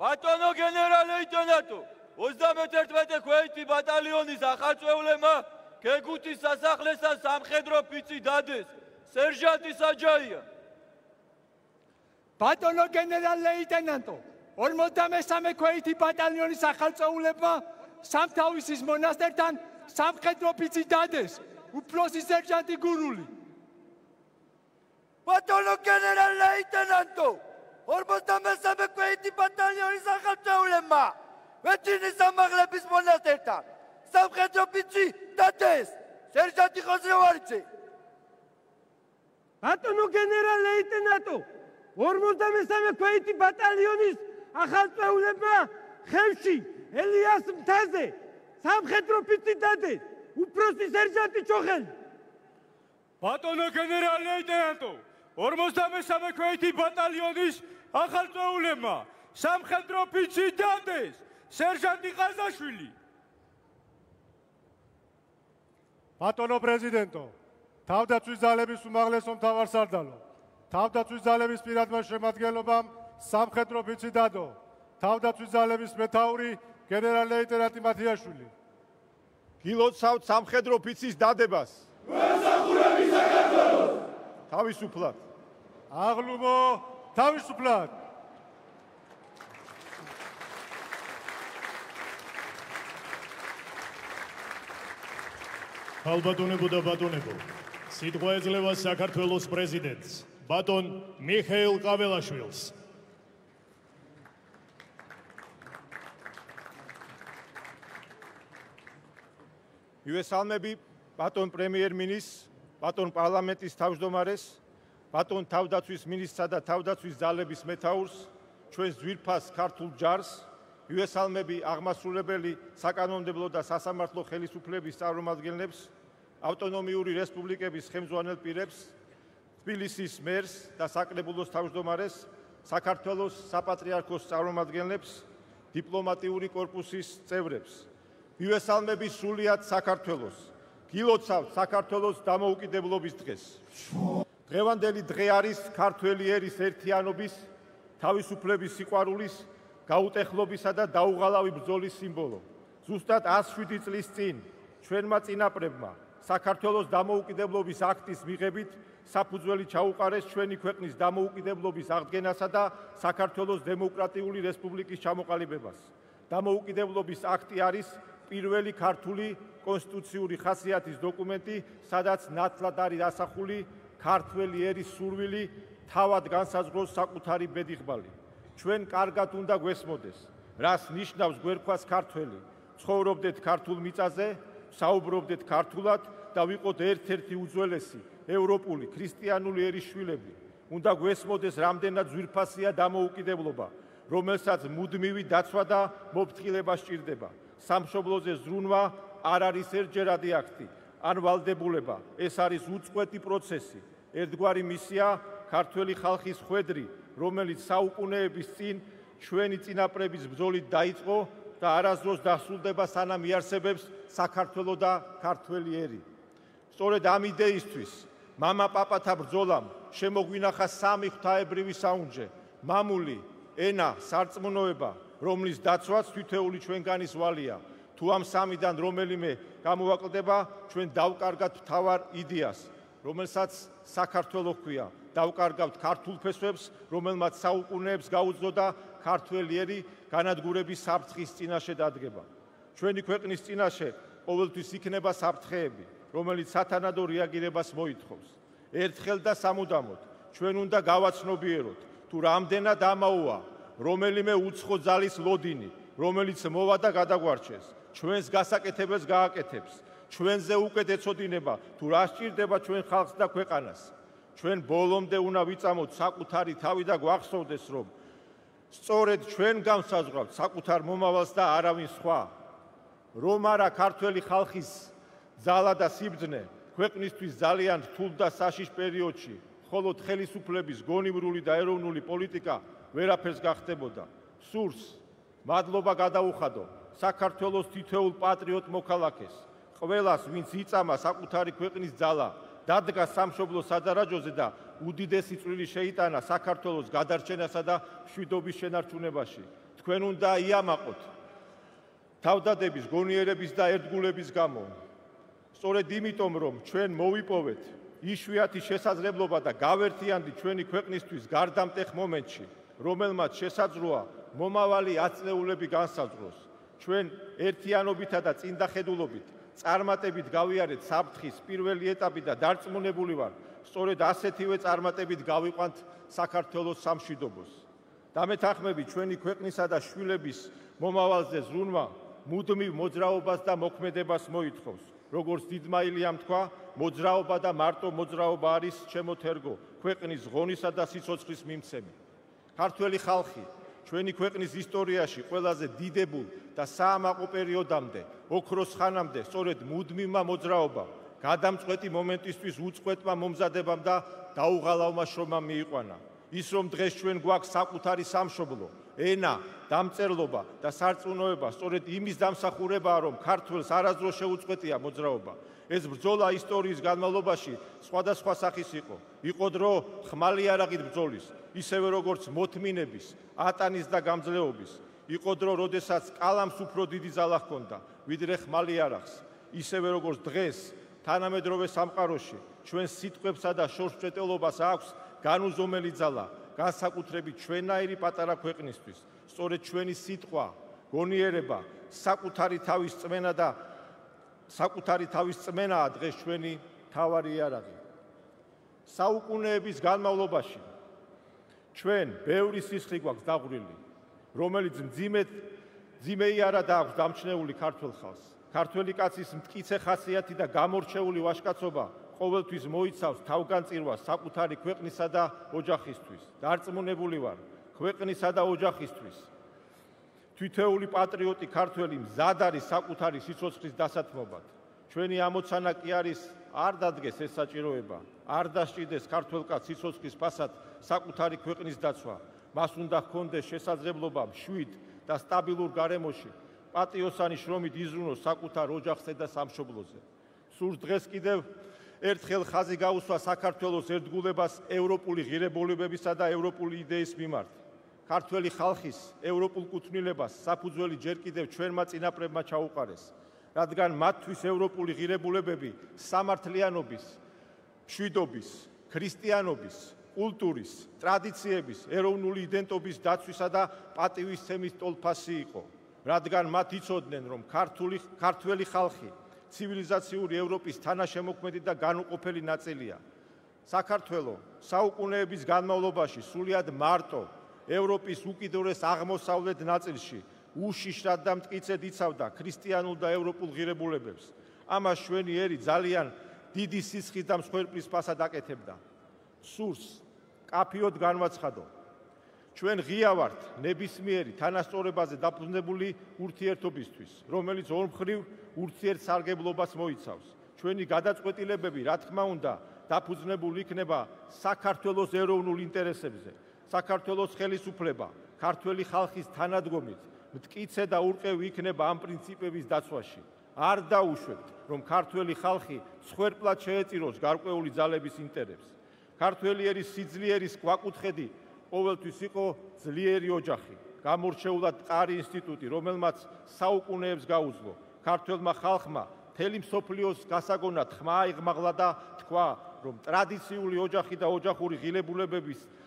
ბატონო გენერალ-ლეიტენანტო, 31 ქვეითი ბატალიონის ახალწვეულებმა გეგუთის სასახლესთან სამხედრო ფიცი დადეს. სერჟანტი საჯაია. ბატონო გენერალ-ლეიტენანტო, 53 ქვეითი ბატალიონის ახალწეულებმა სამთავისის მონასტერთან სამხედრო ფიცი დადეს. უფროსი სერჟანტი გურული. ბატონო გენერალ-ლეიტენანტო, 53 ქვეითი ბატალიონის ახალწეულებმა ვეჩინის ამაღლების მონასტერთან სამხედრო ფიცი დადეს. სერჟანტი ხოზრევარიძე. ბატონო გენერალ-ლეიტენანტო, 53 ქვეითი ბატალიონის ახალწეულებმა ხევში ელიას მთაზე სამხედრო ფიცი დადეს. უფროსი სერჟანტი ჩოხელი. ბატონო გენერალ-ლეიტენანტო, 53 ქვეითი ბატალიონის ახალწეულებმა სამხედრო ფიცი დადეს. სერჟანტი ყაზაშვილი. ბატონო პრეზიდენტო, თავდაცვის ძალების უმაღლესო მთავარსარდალო, თავდაცვის ძალების პირადმა შემადგენლობამ სამხედრო ფიცი დადო. თავდაცვის ძალების მეთაური გენერალ-ლეიტენანტი მათიაშვილი. გილოცავთ სამხედრო ფიცის დადებას. მოსახურები საქართველოს. თავისუფლად. აღლუმო თავისუფლად. ხალბატონებო და ბატონებო, სიტყვა ეძლევა საქართველოს პრეზიდენტს, ბატონ მიხეილ ყაველაშვილს. მივესალმები ბატონ პრემიერ-მინისტრს, ბატონ პარლამენტის თავმჯდომარეს, ბატონ თავდაცვის მინისტრსა და თავდაცვის ძალების მეთაურს, ჩვენს ძვირფას ქართულ ჯარს, მივესალმები აღმასრულებელი საკანონმდებლო და სასამართლო ხელისუფლების წარმომადგენლებს, ავტონომიური რესპუბლიკების ხელმძღვანელ პირებს, თბილისის მერს და საკრებულოს თავმჯდომარეს, საქართველოს საპატრიარქოს წარმომადგენლებს, დიპლომატიური კორპუსის წევრებს. მივესალმები სრულიად საქართველოს. გილოცავთ საქართველოს დამოუკიდებლობის დღეს. დღევანდელი დღე არის ქართველი ერის ერთიანობის, თავისუფლების სიყვარულის, გაუტეხლობისა და დაუღალავი ბრძოლის სიმბოლო. ზუსტად 107 წლის წინ ჩვენმა წინაპრებმა საქართველოს დამოუკიდებლობის აქტის მიღებით საფუძველი ჩაუყარეს ჩვენი ქვეყნის დამოუკიდებლობის აღდგენასა და საქართველოს დემოკრატიული რესპუბლიკის ჩამოყალიბებას. დამოუკიდებლობის აქტი არის პირველი ქართული კონსტიტუციური ხასიათის დოკუმენტი, სადაც ნათლად არის ასახული ქართველი ერის სურვილი თავად განსაზღვროს საკუთარი ბედიღბალი. ჩვენ კარგად უნდა გვესმოდეს, რას ნიშნავს გვერქვას ქართველი. ცხოვრობდეთ ქართულ მიწაზე, საუბრობდეთ ქართულად და ვიყოთ ერთ-ერთი უძველესი ევროპული ქრისტიანული ერის შვილები. უნდა გვესმოდეს, რამდენად ძვირფასია დამოუკიდებლობა, რომელსაც მუდმივი დაცვა და მოფრთხილება სჭირდება. სამშობლოზე ზრუნვა არ არის ერთჯერადი აქტი, ან ვალდებულება. ეს არის უწყვეტი პროცესი, ერთგვარი მისია, ქართველი ხალხის ხვედრი, რომელიც საუკუნეების წინ ჩვენი წინაპრების ბრძოლით დაიწყო და არასდროს დასრულდება, სანამ იარსებებს საქართველო და ქართველი ერი. სწორედ ამ იდეისთვის მამა-პაპათა ბრძოლამ შემოგვინახა სამი ღვთაებრივი საუნჯე: მამული, ენა, სარწმუნოება, რომლის დაცვაც თითოეული ჩვენგანის ვალია. თუ ამ სამიდან რომელიმე გამოვაკლდება, ჩვენ დავკარგავთ მთავარ იდეას, რომელსაც საქართველო ჰქვია. დავკარგავთ ქართულ ფესვებს, რომელმაც საუკუნეებს გაუძლო და ქართველი ერი განადგურების საფრთხის წინაშე დადგება. ჩვენი ქვეყნის წინაშე ყოველთვის იქნება საფრთხეები, რომელიც სათანადო რეაგირებას მოითხოვს. ერთხელ და სამუდამოდ ჩვენ უნდა გავაცნობიეროთ, თუ რამდენად ამაოა რომელიმე უცხო ძალის ლოდინი, რომელიც მოვა და გადაგვარჩეს, ჩვენს გასაკეთებელს გააკეთებს, ჩვენზე უკეთ ეცოდინება, თუ რა სჭირდება ჩვენ ხალხს და ქვეყანას. ჩვენ ბოლომდე უნდა ვიწამოთ საკუთარი თავი და გვახსოვდეს, რომ სწორედ ჩვენ განსაზღვრავთ საკუთარ მომავალს და არავინ სხვა. რომ არა ქართველი ხალხის ძალა და სიბრძნე ქვეყნისთვის ძალიან რთულ და საშიშ პერიოდში, მხოლოდ ხელისუფლების გონივრული და ეროვნული პოლიტიკა ვერაფერს გახდებოდა. სურს მადლობა გადაუხადო საქართველოს თითოეულ პატრიოტ მოქალაქეს, ყველას, ვინც იწამა საკუთარი ქვეყნის ძალა, დადგა სამშობლოს სადარაჯოზე და უდიდესი წვლილი შეიტანა საქართველოს გადარჩენასა და მშვიდობის შენარჩუნებაში. თქვენ უნდა იამაყოთ თავდადების, გონიერების და ერთგულების გამო. სწორედ იმიტომ, რომ ჩვენ მოვიპოვეთ იშვიათი შესაძლებლობა და გავერთიანდით ჩვენი ქვეყნისთვის გარდამტეხ მომენტში, რომელმაც შესაძლოა მომავალი ათწლეულები განსაზღვროს. ჩვენ ერთიანობითა და წინდახედულობით წარმატებით გავიარეთ საფრთხის პირველი ეტაპი და დარწმუნებული ვარ, სწორედ ასეთივე წარმატებით გავიყვანთ საქართველოს სამშვიდობოს. დამეთანხმებით ჩვენი ქვეყნისა და შვილების მომავალზე ზრუნვა მუდმივ მოძრაობას და მოქმედებას მოითხოვს. როგორც დიდმა ილიამ თქვა, მოძრაობა და მარტო მოძრაობა არის ჩემო თერგო, ქვეყნის ღონისა და სიცოცხლის მიმცემი. ქართველი ხალხი ჩვენი ქვეყნის ისტორიაში ყველაზე დიდებულ და საამაყო პერიოდამდე, ოქროს ხანამდე, სწორედ მუდმივმა მოძრაობამ, გადამწყვეტი მომენტისთვის უწყვეტმა მომზადებამ და დაუღალავმა შრომამ მიიყვანა. ის რომ დღეს ჩვენ გვაქვს საკუთარი სამშობლო, ენა, დამწერლობა და სარწმუნოება, სწორედ იმის დამსახურებაა, რომ ქართველს არასდროს შეუწყვეტია მოძრაობა. ეს ბრძოლა ისტორიის განმავლობაში სხვადასხვა სახის იყო. იყო დრო ხმალი არაღით ბრძოლის, ისევე როგორც მოთმინების, ატანის და გამძლეობის. იყო დრო, როდესაც კალამს უფრო დიდი ძალა ჰქონდა, ვიდრე ხმალი არაღს. ისევე როგორც დღეს თანამედროვე სამყაროში ჩვენ სიტყვებსა და შორსჭრეტელობას აქვს განუზომელი ძალა, განსაკუთრებით ჩვენაირი პატარა ქვეყნისთვის. სწორედ ჩვენი სიტყვა, გონიერება, საკუთარი თავის წმენაა დღეს ჩვენი მთავარი იარაღი. საუკუნეების განმავლობაში ჩვენ ბევრი სისხლი გვაქვს დაღვრილი, რომელიც მძიმე იარაღად აქვს დამჩნეული ქართველ ხალხს. ქართველი კაცის მტკიცე ხასიათი და გამორჩეული ვაჟკაცობა ყოველთვის მოიცავს თავგანწირვას საკუთარი ქვეყნისა და ოჯახისთვის. დარწმუნებული ვარ, ქვეყნისა და ოჯახისთვის თითოეული პატრიოტი ქართველი მზად არის საკუთარი სიცოცხლის დასათმობად. ჩვენი ამოცანა კი არის არ დადგეს ეს საჭიროება, არ დასჭირდეს ქართველ კაცს სიცოცხლის ფასად საკუთარი ქვეყნის დაცვა. მას უნდა ჰქონდეს შესაძლებლობა მშვიდ და სტაბილურ გარემოში პატიოსანი შრომით იზრუნოს საკუთარ ოჯახზე და სამშობლოზე. სურს დღეს კიდევ ერთხელ ხაზი გაუსვა საქართველოს ერთგულებას ევროპული ღირებულებებისა და ევროპული იდეის მიმართ. ქართველი ხალხის ევროპულ კუთვნილებას საფუძველი ჯერ კიდევ ჩვენმა წინაპრებმა ჩაუყარეს, რადგან მათთვის ევროპული ღირებულებები სამართლიანობის, მშვიდობის, ქრისტიანობის, კულტურის, ტრადიციების, ეროვნული იდენტობის დაცვისა და პატივისცემის ტოლფასი იყო, რადგან მათ იცოდნენ, რომ ქართველი ხალხი ცივილიზაციური ევროპის თანაშემოქმედი და განუყოფელი ნაწილია. საქართველო საუკუნეების განმავლობაში სრულიად მარტო ევროპის უკიდურეს აღმოსავლეთ ნაწილში უშიშრად და მტკიცედ იცავდა ქრისტიანულ და ევროპულ ღირებულებებს. ამას ჩვენი ერი ძალიან დიდი სისხლით და მსხვერპლის ფასად აკეთებდა. სურს კაფიოდ განვაცხადო. ჩვენ ღია ვართ ნებისმიერი თანასწორებაზე დაფუძნებული ურთიერთობისთვის, რომელიც ორმხრივ ურთიერთსარგებლობას მოიცავს. ჩვენი გადაწყვეტილებები, რა თქმა უნდა, დაფუძნებული იქნება საქართველოს ეროვნულ ინტერესებზე, საქართველოს ხელისუფლება, ქართველი ხალხის თანადგომით, მტკიცე და ურყევი იქნება ამ პრინციპების დაცვაში. არ დაუშვებთ, რომ ქართველი ხალხი მსხვერპლად შეეწიროს გარკვეული ძალების ინტერესს. ქართველი ერის სიძლიერის გვაკუთხედი ყოველთვის იყო ძლიერი ოჯახი, გამორჩეულად მყარი ინსტიტუტი, რომელმაც საუკუნეებს გაუძლო. ქართველმა ხალხმა მთელი მსოფლიოს გასაგონად ხმა აიღმაღლა და თქვა, რომ ტრადიციული ოჯახი და ოჯახური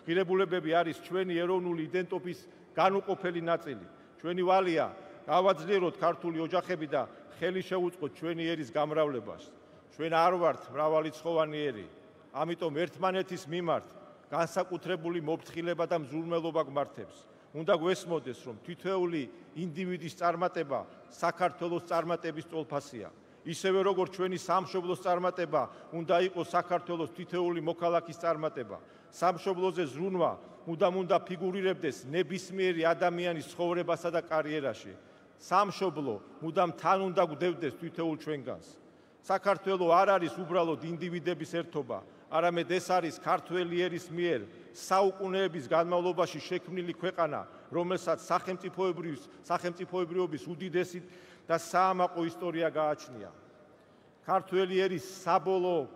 ღირებულებები არის ჩვენი ეროვნული იდენტობის განუყოფელი ნაწილი. ჩვენი ვალია გავაძლიეროთ ქართული ოჯახები და ხელი შევუწყოთ ჩვენი ერის გამრავლებას. ჩვენ არ ვართ მრავალრიცხოვანი ერი, ამიტომ ერთმანეთის მიმართ განსაკუთრებული მოფრთხილება და მზრუნველობა გვმართებს. უნდა გვესმოდეს, რომ თითოეული ინდივიდის წარმატება საქართველოს წარმატების ტოლფასია. ისევე როგორც ჩვენი სამშობლოს წარმატება უნდა იყოს საქართველოს თითოეული მოქალაქის წარმატება. სამშობლოზე ზრუნვა მუდამ უნდა ფიგურირებდეს ნებისმიერი ადამიანის ცხოვრებასა და კარიერაში. სამშობლო მუდამ თან უნდა გვდევდეს თითოეულ ჩვენგანს. საქართველო არ არის უბრალოდ ინდივიდების ერთობა, არამედ ეს არის ქართველი ერის მიერ საუკუნეების განმავლობაში შექმნილი ქვეყანა, რომელსაც სახელმწიფოებრიობის უდიდესი და საამაყო ისტორია გააჩნია. ქართველი ერის საბოლოო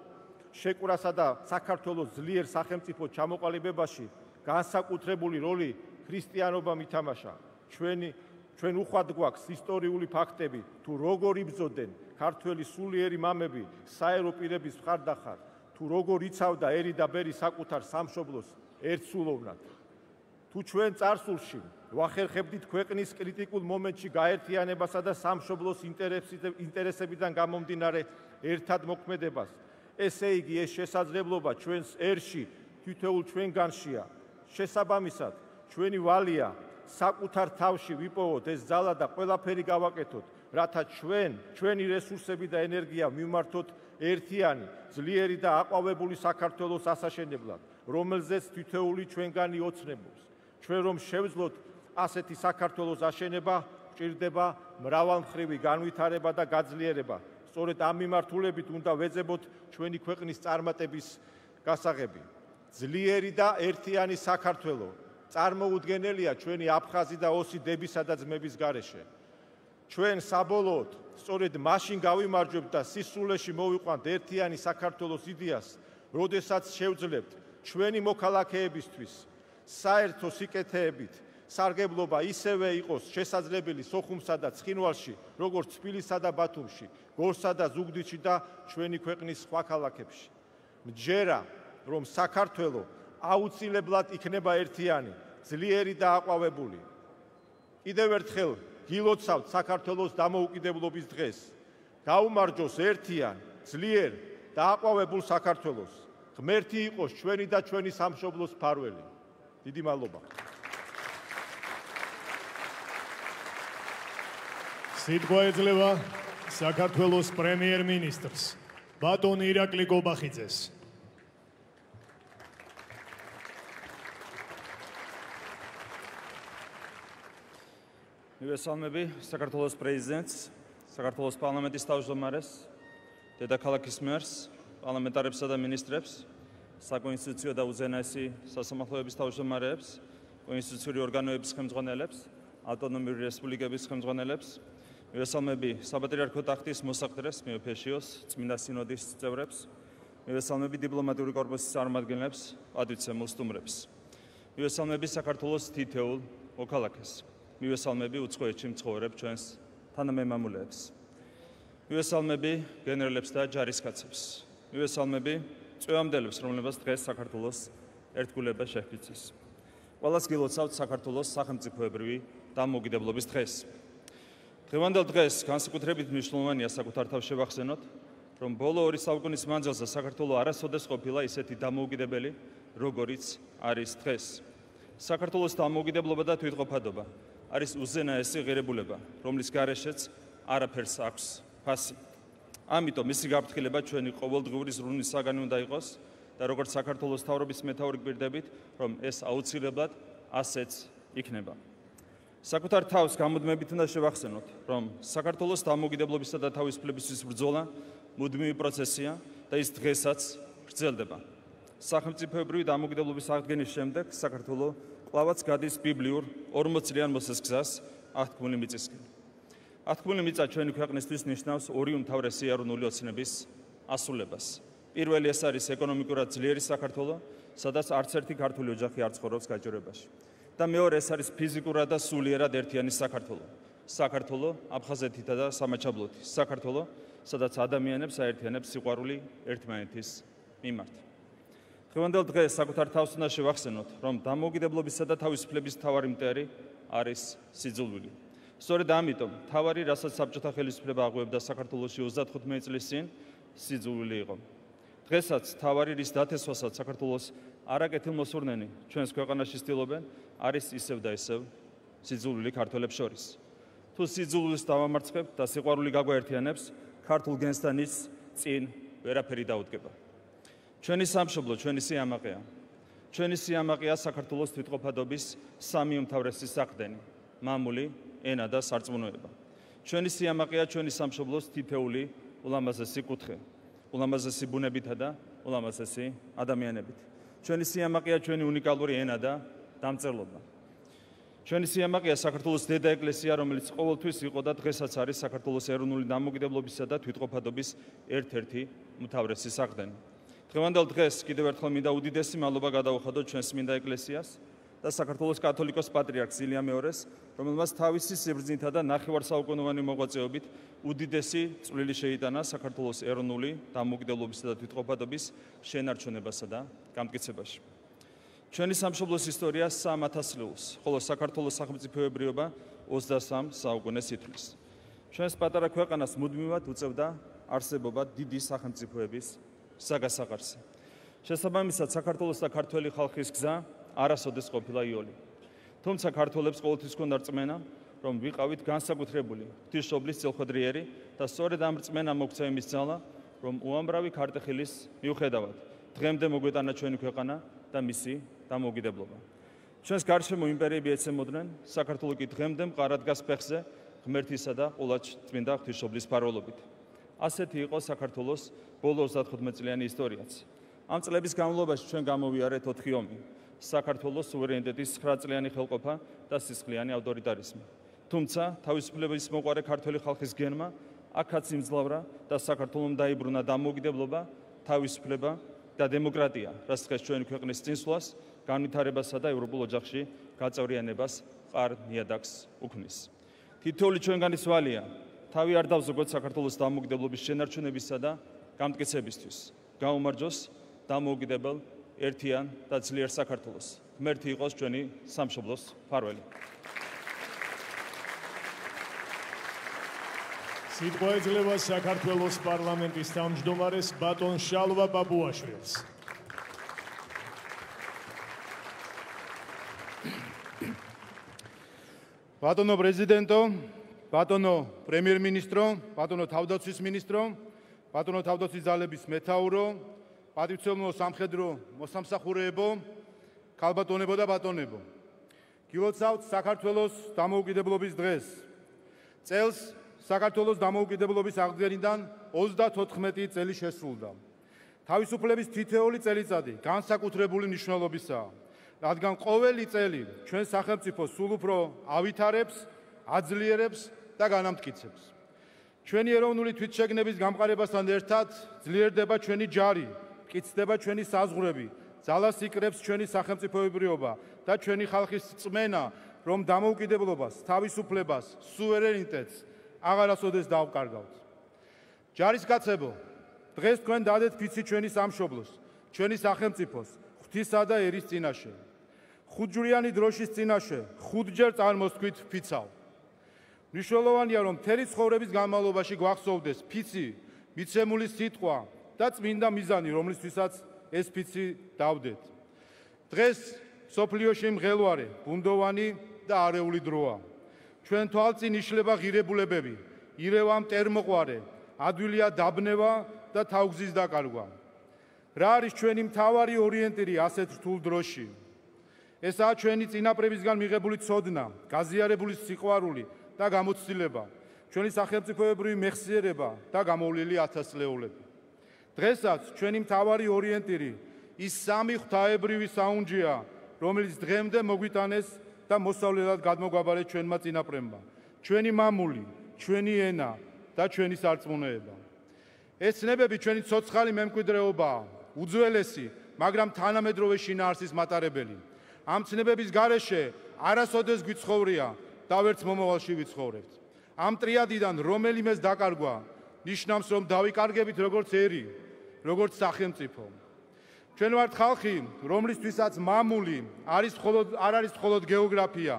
შეკვრასა და საქართველოს ძლიერ სახელმწიფო ჩამოყალიბებაში განსაკუთრებული როლი ქრისტიანობამ ითამაშა. ჩვენ უხვად გვაქვს ისტორიული ფაქტები, თუ როგორ იბრძოდნენ ქართველი სულიერი მამები საერო პირების მხარდახარ, თუ როგორ იცავდა ერი და ბერი საკუთარ სამშობლოს ერთსულოვნად. თუ ჩვენ წარსულში ვახერხებდით ქვეყნის კრიტიკულ მომენტში გაერთიანებასა და სამშობლოს ინტერესებიდან გამომდინარე ერთად მოქმედებას, ესე იგი ეს შესაძლებლობა ჩვენს ერში თითოეულ ჩვენგანშია. შესაბამისად, ჩვენი ვალია საკუთარ თავში ვიპოვოთ ეს ძალა და ყველაფერი გავაკეთოთ, რათა ჩვენი რესურსები და ენერგია მივმართოთ ერთიანი, ძლიერი და აყვავებული საქართველოს ასაშენებლად, რომელზეც თითოეული ჩვენგანი ოცნებობს. ჩვენ რომ შევძლოთ ასეთი საქართველოს აშენება, გვჭირდება მრავალმხრივი განვითარება და გაძლიერება. სწორედ ამ მიმართულებით უნდა ვეძებოთ ჩვენი ქვეყნის წარმატების გასაღები. ძლიერი და ერთიანი საქართველო წარმოუდგენელია ჩვენი აფხაზი და ოსი დებისა და ძმების გარეშე. ჩვენ საბოლოოდ სწორედ მაშინ გავიმარჯვებთ და სისულეში მოვიყვანთ ერთიანი საქართველოს იდეას, როდესაც შევძლებთ ჩვენი მოქალაქეებისთვის საერთო სიკეთეებით სარგებლობა ისევე იყოს შესაძლებელი სოხუმსა და ცხინვალში, როგორც თბილისსა და ბათუმში, გორსა და ზუგდიდში და ჩვენი ქვეყნის სხვა ქალაქებში. მჯერა, რომ საქართველო აუცილებლად იქნება ერთიანი, ძლიერი და აყვავებული. კიდევ ერთხელ გილოცავთ საქართველოს დამოუკიდებლობის დღეს. გაუმარჯოს ერთიან, ძლიერ და აყვავებულ საქართველოს. ღმერთი იყოს ჩვენი და ჩვენი სამშობლოს მფარველი. დიდი მადლობა. სიტყვა ეძლევა საქართველოს პრემიერ-მინისტრს ბატონ ირაკლი გობახიძეს. მივესალმები საქართველოს პრეზიდენტს, საქართველოს პარლამენტის თავმჯდომარეს, დედაქალაქის მერს, პარლამენტარებსა და მინისტრებს, საკონსტიტუციო და უზენაესი სასამართლოების თავმჯდომარეებს, კონსტიტუციური ორგანოების ხელმძღვანელებს, ავტონომიური რესპუბლიკების ხელმძღვანელებს, მივესალმები საპატრიარქო ტახტის მოსაყდრეს, მეოფეშიოს, წმინდა სინოდის წევრებს, მივესალმები დიპლომატიური კორპუსის წარმომადგენლებს, პატივცემულ სტუმრებს. მივესალმები საქართველოს თითოეულ მოქალაქეს. მივესალმები უცხოეთში მცხოვრებ ჩვენს თანამემამულეებს. მივესალმები გენერლებს და ჯარისკაცებს. მივესალმები წვევამდელებს, რომლებსაც დღეს საქართველოს ერთგულება შეჰფიცეს. ყველას გილოცავთ საქართველოს სახელმწიფოებრივი დამოუკიდებლობის დღეს. დღევანდელ დღეს განსაკუთრებით მნიშვნელოვანია საკუთარ თავს შევახსენოთ, რომ ბოლო 2 საუკუნის მანძილზე საქართველო არასოდეს ყოფილა ისეთი დამოუკიდებელი, როგორიც არის დღეს. საქართველოს დამოუკიდებლობა და თვითყოფადობა არის უზენაესი ღირებულება, რომლის გარეშეც არაფერს აქვს ფასი. ამიტომ მისი გაფრთხილება ჩვენი ყოველდღიური ზრუნვის საგანი უნდა იყოს და როგორც საქართველოს მთავრობის მეთაური გვირდებით, რომ ეს აუცილებლად ასეც იქნება. საკუთარ თავს გამუდმებით უნდა შევახსენოთ, რომ საქართველოს დამოუკიდებლობისა და თავისუფლებისთვის ბრძოლა მუდმივი პროცესია და ის დღესაც გრძელდება. სახელმწიფოებრივი დამოუკიდებლობის აღდგენის შემდეგ საქართველო კვლავაც გადის ბიბლიურ 40-წლიან მოსეს გზას აღთქმული მიწისკენ. აღთქმული მიწა ჩვენი ქვეყნისთვის ნიშნავს ორი უმთავრესი ეროვნული ოცნების ასრულებას. პირველი ეს არის ეკონომიკურად ძლიერი საქართველო, სადაც არც ერთი ქართული ოჯახი არ ცხოვრობს გაჭირვებაში. და მეორე ეს არის ფიზიკურად და სულიერად ერთიანი საქართველო. საქართველო აფხაზეთითა და სამაჩაბლოთი. საქართველო, სადაც ადამიანებს აერთიანებს სიყვარული ერთმანეთის მიმართ. დღევანდელ დღეს საკუთარ თავს უნდა შევახსენოთ, რომ დამოუკიდებლობისა და თავისუფლების მთავარი მტერი არის სიძულვილი. სწორედ ამიტომ მთავარი, რასაც საბჭოთა ხელისუფლება აღვევდა საქართველოში 35 წლის წინ, სიძულვილი იყო. დღესაც მთავარი, რის დათესვასაც საქართველოს არაკეთილმოსურნენი ჩვენს ქვეყანაში ცდილობენ, არის ისევ და ისევ სიძულვილი ქართველებს შორის. თუ სიძულვილს დავამარცხებთ და სიყვარული გაგვაერთიანებს, ქართულ გენსთან ის წინ ვერაფერი დაუდგება. ჩვენი სამშობლო, ჩვენი სიამაყეა. ჩვენი სიამაყეა საქართველოს თვითყოფადობის სამი უმთავრესი საყრდენი: მამული, ენა და სარწმუნოება. ჩვენი სიამაყეა ჩვენი სამშობლოს თითოეული ულამაზესი კუთხე, ულამაზესი ბუნებითა და ულამაზესი ადამიანებით. ჩვენი სიამაყეა ჩვენი უნიკალური ენა და დამწერლობა. ჩვენი სიამაყეა საქართველოს დედა ეკლესია, რომელიც ყოველთვის იყო და დღესაც არის საქართველოს ეროვნული დამოუკიდებლობისა და თვითყოფადობის ერთ-ერთი უმთავრესი საყრდენი. დღევანდელ დღეს კიდევ ერთხელ მინდა უდიდესი მადლობა გადავუხადოთ ჩვენს წმინდა ეკლესიას და საქართველოს კათოლიკოს პატრიარქს ილია მეორეს, რომელმაც თავისი სიბრძნითა და ნახევარსაუკუნოვანი მოღვაწეობით უდიდესი წვლილი შეიტანა საქართველოს ეროვნული დამოუკიდებლობისა და თვითყოფადობის შენარჩუნებასა და გამტკიცებაში. ჩვენი სამშობლოს ისტორია 300 ათასწლეულს, ხოლო საქართველოს სახელმწიფოებრიობა 23 საუკუნეს ითვლის. ჩვენს პატარა ქვეყანას მუდმივად უწევდა არსებობა დიდი სახელმწიფოების საგასაღარსი. შესაბამისად, საქართველოს და ქართველი ხალხის გზა არასოდეს ყოფილა იოლი. თუმცა ქართველებს ყოველთვის ჰქონდა რწმენა, რომ ვიყავით განსაკუთრებული ღვთისმშობლის წელხვედრიერი და სწორედ ამ რწმენამ მოგვცა იმის ძალა, რომ უამრავი ქართლის მიუხედავად დღემდე მოგვეტანა ჩვენი ქვეყანა და მისი დამოუკიდებლობა. ჩვენს გარშემო იმპერიები ეცემოდნენ, საქართველო კი დღემდე მყარად დგას ფეხზე ღმერთისა და ყოლაჩწმინდა ღვთისმშობლის ფარველობით. ასეთი იყო საქართველოს ბოლო 35 წლიანი ისტორიაც. ამ წლების განმავლობაში ჩვენ გამოვიარეთ 4 ომი. საქართველოს სუვერენიტეტის 9 წლიანი ხელყოფა და სისხლიანი ავტორიტარიზმი. თუმცა თავისუფლების მოყვარე ქართველი ხალხის გენმა აქაც იმძლავრა და საქართველომ დაიბრუნა დამოუკიდებლობა, თავისუფლება და დემოკრატია, რაც დღეს ჩვენი ქვეყნის წინსვლას, განვითარებასა და ევროპულ ოჯახში გაწევრიანებას მყარ ნიადაგს უქმნის. თითოეული ჩვენგანის ვალია თავი არ დავზოგოთ საქართველოს დამოუკიდებლობის შენარჩუნებისა და გამტკიცებისთვის. გაუმარჯოს დამოუკიდებელ ერთიან და ძლიერ საქართველოს. ღმერთი იყოს ჩვენი სამშობლოს მფარველი. სიტყვა ეძლევა საქართველოს პარლამენტის თავმჯდომარეს ბატონ შალვა ბაბუაშვილს. ბატონო პრეზიდენტო, ბატონო პრემიერ-მინისტრო, ბატონო თავდაცვის მინისტრო, ბატონო თავდაცვის ძალების მეთაურო, პატივცემულო სამხედრო მოსამსახურეებო, ქალბატონებო და ბატონებო. გილოცავთ საქართველოს დამოუკიდებლობის დღეს. წელს საქართველოს დამოუკიდებლობის აღდგენიდან 34 წელი შესრულდა. თავისუფლების თითოეული წელიწადი განსაკუთრებული მნიშვნელობისაა, რადგან ყოველი წელი ჩვენ სახელმწიფოს სულ უფრო ავითარებს, აძლიერებს და განამტკიცებს. ჩვენი ეროვნული თვითშეგნების გამყარებასთან ერთად ძლიერდება ჩვენი ჯარი, მტკიცდება ჩვენი საზღვრები, ძალას იკრებს ჩვენი სახელმწიფოებრიობა და ჩვენი ხალხის რწმენა, რომ დამოუკიდებლობას, თავისუფლებას, სუვერენიტეტს აღარასოდეს დავკარგავთ. ჯარისკაცებო, დღეს თქვენ დადეთ ფიცი ჩვენი სამშობლოს, ჩვენი სახელმწიფოს, ღვთისა და ერის წინაშე. ხუთჯვრიანი დროშის წინაშე ხუთჯერ წარმოსთქვით ფიცავ. მნიშვნელოვანია, რომ მთელი ცხოვრების განმავლობაში გვახსოვდეს ფიცი, მიცემული სიტყვა და წმინდა მიზანი, რომლისთვისაც ეს ფიცი დავდეთ. დღეს სოფლიოში მღელვარე, ბუნდოვანი და არეული დროა. ჩვენ თვალწინ იშლება ღირებულებები, ირევა მტერმოყვარე, ადვილია დაბნევა და თავგზის დაკარგვა. რა არის ჩვენი მთავარი ორიენტირი ასეთ რთულ დროში? ესაა ჩვენი წინაპრებისგან მიღებული ცოდნა, გაზიარებული სიყვარული და გამოცდილება, ჩვენი სახელმწიფოებრივი მეხსიერება და გამოვლილი ათასწლეულები. დღესაც ჩვენი მთავარი ორიენტირი ის სამი ღვთაებრივი საუნჯეა, რომელიც დღემდე მოგვიტანეს და მოსავლელად გადმოგვაბარეს ჩვენმა წინაპრებმა, ჩვენი მამული, ჩვენი ენა და ჩვენი სარწმუნოება. ეს ცნებები ჩვენი ცოცხალი მემკვიდრეობაა, უძველესი, მაგრამ თანამედროვე შინაარსის მატარებელი. ამ ცნებების გარეშე არასოდეს გვიცხოვრია და ვერც მომავალში ვიცხოვრებთ. ამ ტრიადიდან რომელიმეს დაკარგვა ნიშნავს, რომ დავიკარგებით როგორც ერი, როგორც სახელმწიფო. ჩვენ ვართ ხალხი, რომლისთვისაც მამული არ არის მხოლოდ გეოგრაფია.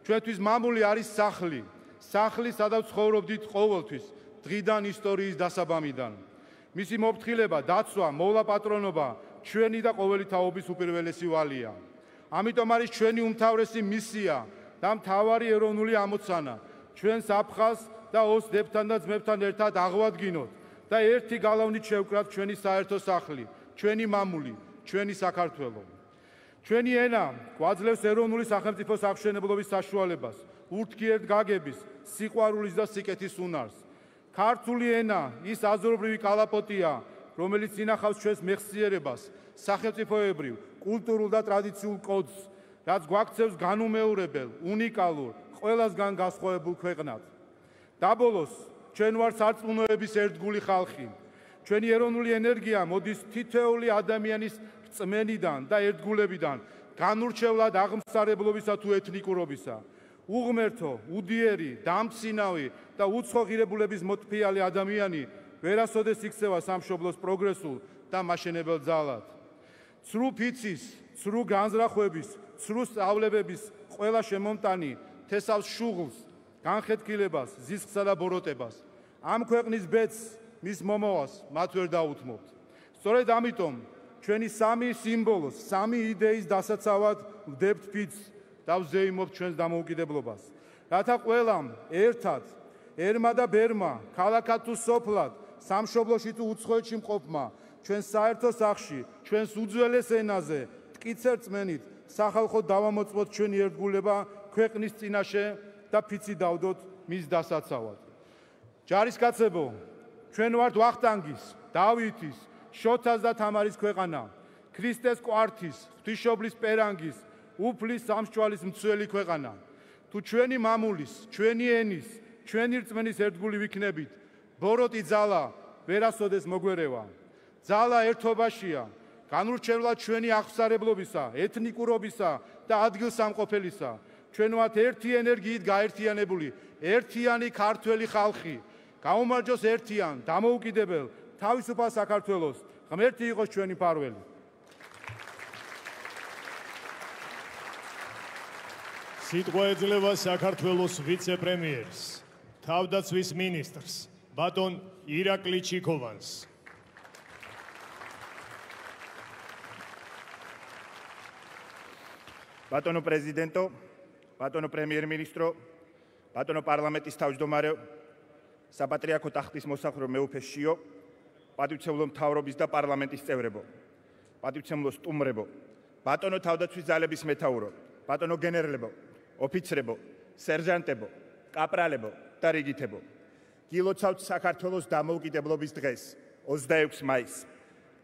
ჩვენთვის მამული არის სახლი, სახლი, სადაც ცხოვრობდით ყოველთვის, დღიდან ისტორიის დასაბამიდან. მისი მოფრთხილება, დაცვა, მოვლა პატრონობა ჩვენი და ყოველი თაობის უპირველესი ვალია. ამიტომ არის ჩვენი უმთავრესი მისია და მთავარი ეროვნული ამოცანა ჩვენ საფხაზს და ოს დებთან და ძმებთან ერთად აღვადგინოთ და ერთი გალავნით შევკრათ ჩვენი საერთო სახლი, ჩვენი მამული, ჩვენი საქართველო. ჩვენი ენა გვაძლევს ეროვნული სახელმწიფოს აღმშენებლობის საშუალებას, ურთიერთგაგების, სიყვარულის და სიკეთის უნარს. ქართული ენა ის აზრობრივი კალაპოტია, რომელიც ინახავს ჩვენს მეხსიერებას, სახელმწიფოებრივ, კულტურულ და ტრადიციულ კოდს, რაც გვაქცევს განუმეორებელ, უნიკალურ, ყველასგან განსხვავებულ ქვეყნად. დაბოლოს, ჩვენ ვართ სარწმუნოების ერთგული ხალხი. ჩვენი ეროვნული ენერგია მოდის თითოეული ადამიანის რწმენიდან და ერთგულებიდან განურჩევლად აღმსარებლობისა თუ ეთნიკურობისა. უღმერთო, უდიერი, დამცინავი და უცხო ღირებულების მოტფიალი ადამიანი ვერასოდეს იქცევა სამშობლოს პროგრესულ და მაშენებელ ძალად. ცრუ ფიცის, ცრუ განზრახვების, ცრუ სწავლებების ყველა შემომტანი თესავს შუღლს, განხეთქილებას, ზისხსა და ბოროტებას. ამ ქვეყნის ბედს, მის მომავალს მათ ვერ დაუთმობთ. სწორედ ამიტომ ჩვენი სამი სიმბოლოს, სამი იდეის დასაცავად ვდებთ ფიცს და ვზეიმობთ ჩვენს დამოუკიდებლობას. რათა ყველამ ერთად, ერმა და ბერმა, ქალაქად თუ სოფლად, სამშობლოში თუ უცხოეთში მყოფმა, ჩვენ საერთო სახში, ჩვენს უძველეს ენაზე, მტკიცე რწმენით, სახალხო დავამოწმოთ ჩვენი ერთგულება ქვეყნის წინაშე და ფიცი დავდოთ მის დასაცავად. ჯარისკაცებო, ჩვენ ვართ ვახტანგის, დავითის, შოთას და თამარის ქვეყანა, ქრისტეს კვართის, ღვთისმშობლის პერანგის, უფლის სამსჯვალის მცველი ქვეყანა. თუ ჩვენი მამულის, ჩვენი ენის, ჩვენი რწმენის ერთგული ვიქნებით, ბოროტი ძალა ვერასოდეს მოგვერევა. ძალა ერთობაშია, განურჩევლად ჩვენი აღსარებლობისა, ეთნიკურობისა და ადგილსამყოფელისა. ჩვენ ვართ ერთი ენერგიით გაერთიანებული, ერთიანი ქართველი ხალხი. გაუმარჯოს ერთიან, დამოუკიდებელ, თავისუფალ საქართველოს. ღმერთი იყოს ჩვენი მფარველი. სიტყვა ეძლევა საქართველოს ვიცე-პრემიერს, თავდაცვის მინისტრს, ბატონ ირაკლი ჩიქოვანს. ბატონო პრეზიდენტო, ბატონო პრემიერ-მინისტრო, ბატონო პარლამენტის თავმჯდომარე, საპატრიარქო ტახტის მოსახურო მეუფე შიო, პატივცემლო მთავრობის და პარლამენტის წევრებო, პატივცემლო სტუმრებო, ბატონო თავდაცვის ძალების მეთაურო, ბატონო გენერლებო, ოფიცრებო, სერჟანტებო, კაპრალებო და რიგითებო. გილოცავთ საქართველოს დამოუკიდებლობის დღეს, 26 მაისს.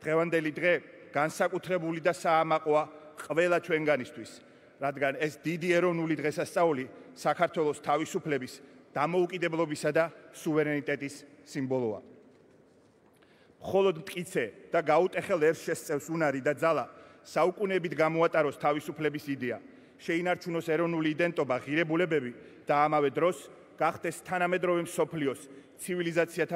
დღევანდელი დღე განსაკუთრებული და საამაყოა ყველა ჩვენგანისთვის, რადგან ეს დიდი ეროვნული დღესასწაული საქართველოს თავისუფლების, დამოუკიდებლობისა და სუვერენიტეტის სიმბოლოა. მხოლოდ მტკიცე და გაუტეხელ ერს შესწევს უნარი და ძალა საუკუნეებით გამოატაროს თავისუფლების იდეა, შეინარჩუნოს ეროვნული იდენტობა, ღირებულებები და ამავე დროს გახდეს თანამედროვე მსოფლიოს ცივილიზაციის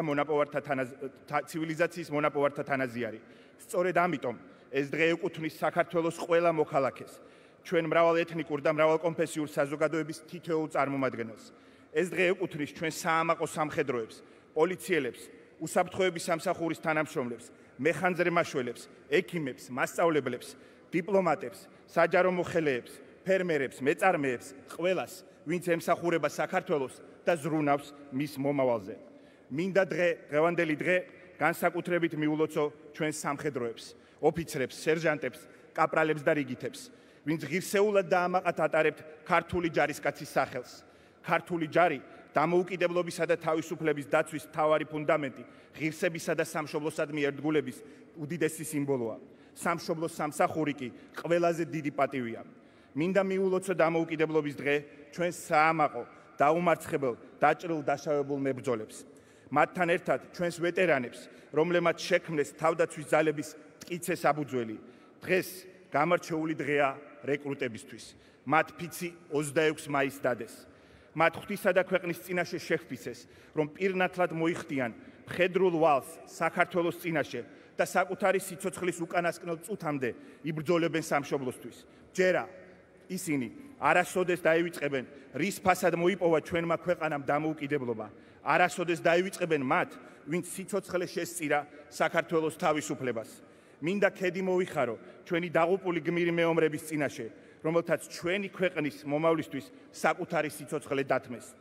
მონაპოვართა თანაზიარი. სწორედ ამიტომ ეს დღე ეკუთვნის საქართველოს ყველა მოქალაქეს, ჩვენ მრავალეთნიკურ და მრავალკონფესიურ საზოგადოების თითოეულ წარმომადგენელს. ეს დღე ეკუთვნის ჩვენ საამაყო სამხედროებს, პოლიციელებს, უსაფრთხოების სამსახურის თანამშრომლებს, მეხანძრე მაშველებს, ექიმებს, მასწავლებლებს, დიპლომატებს, საჯარო მოხელეებს, ფერმერებს, მეწარმეებს, ყველას, ვინც ემსახურება საქართველოს და ზრუნავს მის მომავალზე. მინდა დღევანდელი დღე განსაკუთრებით მიულოცო ჩვენ სამხედროებს, ოფიცრებს, სერჟანტებს, კაპრალებს და რიგითებს, ვინც ღირსეულად დაამაყათ ატარებთ ქართული ჯარისკაცის სახელს. ქართული ჯარი დამოუკიდებლობისა და თავისუფლების დაცვის მთავარი ფუნდამენტი, ღირსებისა და სამშობლოსადმი ერთგულების უდიდესი სიმბოლოა. სამშობლოს სამსახური კი ყველაზე დიდი პატივია. მინდა მიულოცო დამოუკიდებლობის დღე ჩვენ საამაყო, დაუმარცხებელ, დაჭრილ დაშავებულ მებრძოლებს. მათთან ერთად ჩვენს ვეტერანებს, რომლებმაც შექმნეს თავდაცვის ძალების მტკიცე საფუძველი. დღეს გამარჩეული დღეა რეკრუტებისთვის. მათ ფიცი 26 მაისს დადეს. მათ ღვთისა და ქვეყნის წინაშე შეჰფიცეს, რომ პირნათლად მოიხდიან მხედრულ ვალს საქართველოს წინაშე და საკუთარი სიცოცხლის უკანასკნელ წუთამდე იბრძოლებენ სამშობლოსთვის. ჯერა ისინი არასოდეს დაივიწყებენ, რის ფასად მოიპოვა ჩვენმა ქვეყანამ დამოუკიდებლობა. არასოდეს დაივიწყებენ მათ, ვინც სიცოცხლე შესწირა საქართველოს თავისუფლებას. მინდა ქედი მოვიხარო ჩვენი დაღუპული გმირი მეომრების წინაშე, რომელთაც ჩვენი ქვეყნის მომავლისთვის საკუთარი სიცოცხლე დათმეს.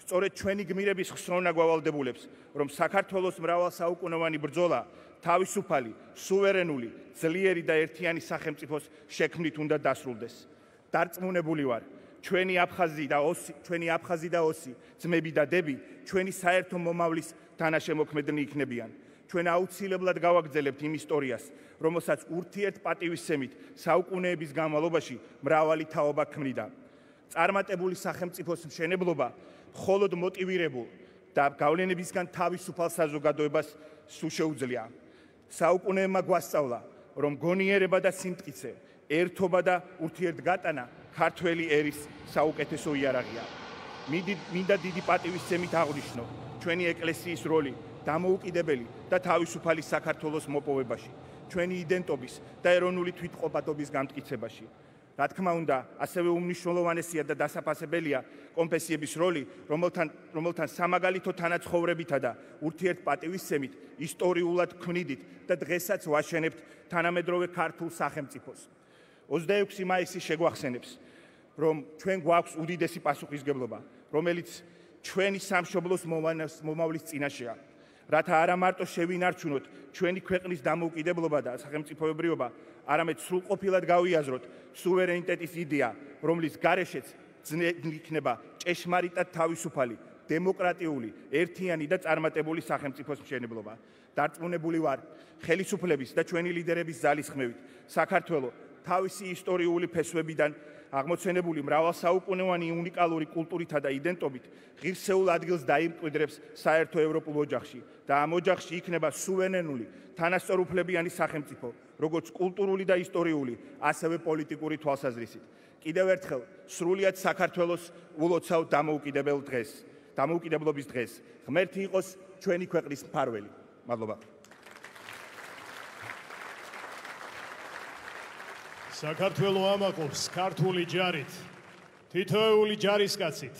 სწორედ ჩვენი გმირების ხსოვნა გვავალდებულებს, რომ საქართველოს მრავალსაუკუნოვანი ბრძოლა თავისუფალი, სუვერენული, ძლიერი და ერთიანი სახელმწიფოს შექმნით უნდა დასრულდეს. დარწმუნებული ვარ, ჩვენი აფხაზი და ოსი, ძმები და დები, ჩვენი საერთო მომავლის თანაშემოქმედნი იქნებიან. ჩვენ აუცილებლად გავაგრძელებთ იმ ისტორიას, რომელსაც ურთიერთპატივისცემით საუკუნეების განმავლობაში მრავალი თაობა ქმნიდა. წარმატებული სახელმწიფოს მშენებლობა მხოლოდ მოტივირებულ და გავლენებისგან თავისუფალ საზოგადოებას სულ შეუძლია. საუკუნეებმა გვასწავლა, რომ გონიერება და სიმტკიცე ერთობა და ურთიერთგატანა ქართველი ერის საუკეთესო იარაღია. მინდა დიდი პატივისცემით აღვნიშნო ჩვენი ეკლესიის როლი დამოუკიდებელი და თავისუფალი საქართველოს მოპოვებაში, ჩვენი იდენტობის და ეროვნული თვითყოფადობის გამტკიცებაში. რა თქმა უნდა, ასევე უმნიშვნელოვანესია და დასაფასებელია კონფესიების როლი, რომელთან სამაგალითო თანაცხოვრებითა და ურთიერთპატივისცემით ისტორიულად ქმნიდით და დღესაც ვაშენებთ თანამედროვე ქართულ სახელმწიფოს. 26 მაისი შეგვახსენებს, რომ ჩვენ გვაქვს უდიდესი პასუხისმგებლობა, რომელიც ჩვენი სამშობლოს მომავლის წინაშეა. რათა არა მარტო შევინარჩუნოთ ჩვენი ქვეყნის დამოუკიდებლობა და სახელმწიფოებრიობა, არამედ სრულყოფილად გავიაზროთ სუვერენიტეტის იდეა, რომლის გარეშეც იქნება ჭეშმარიტად თავისუფალი, დემოკრატიული, ერთიანი და წარმატებული სახელმწიფოს მშენებლობა. დარწმუნებული ვარ, ხელისუფლების და ჩვენი ლიდერების ძალისხმევით, საქართველო თავისი ისტორიული ფესვებიდან აღმოცენებული მრავალსაუკუნოვანი უნიკალური კულტურითა და იდენტობით ღირსეულ ადგილს დაიმკვიდრებს საერთო ევროპულ ოჯახში და ამ ოჯახში იქნება სუვერენული, თანასწორუფლებიანი სახელმწიფო, როგორც კულტურული და ისტორიული, ასევე პოლიტიკური თვალსაზრისით. კიდევ ერთხელ სრულიად საქართველოს ულოცავ დამოუკიდებლობის დღეს. ღმერთი იყოს ჩვენი ქვეყნის მფარველი. მადლობა. საქართველო ამაყობს ქართული ჯარით, თითოეული ჯარისკაცით,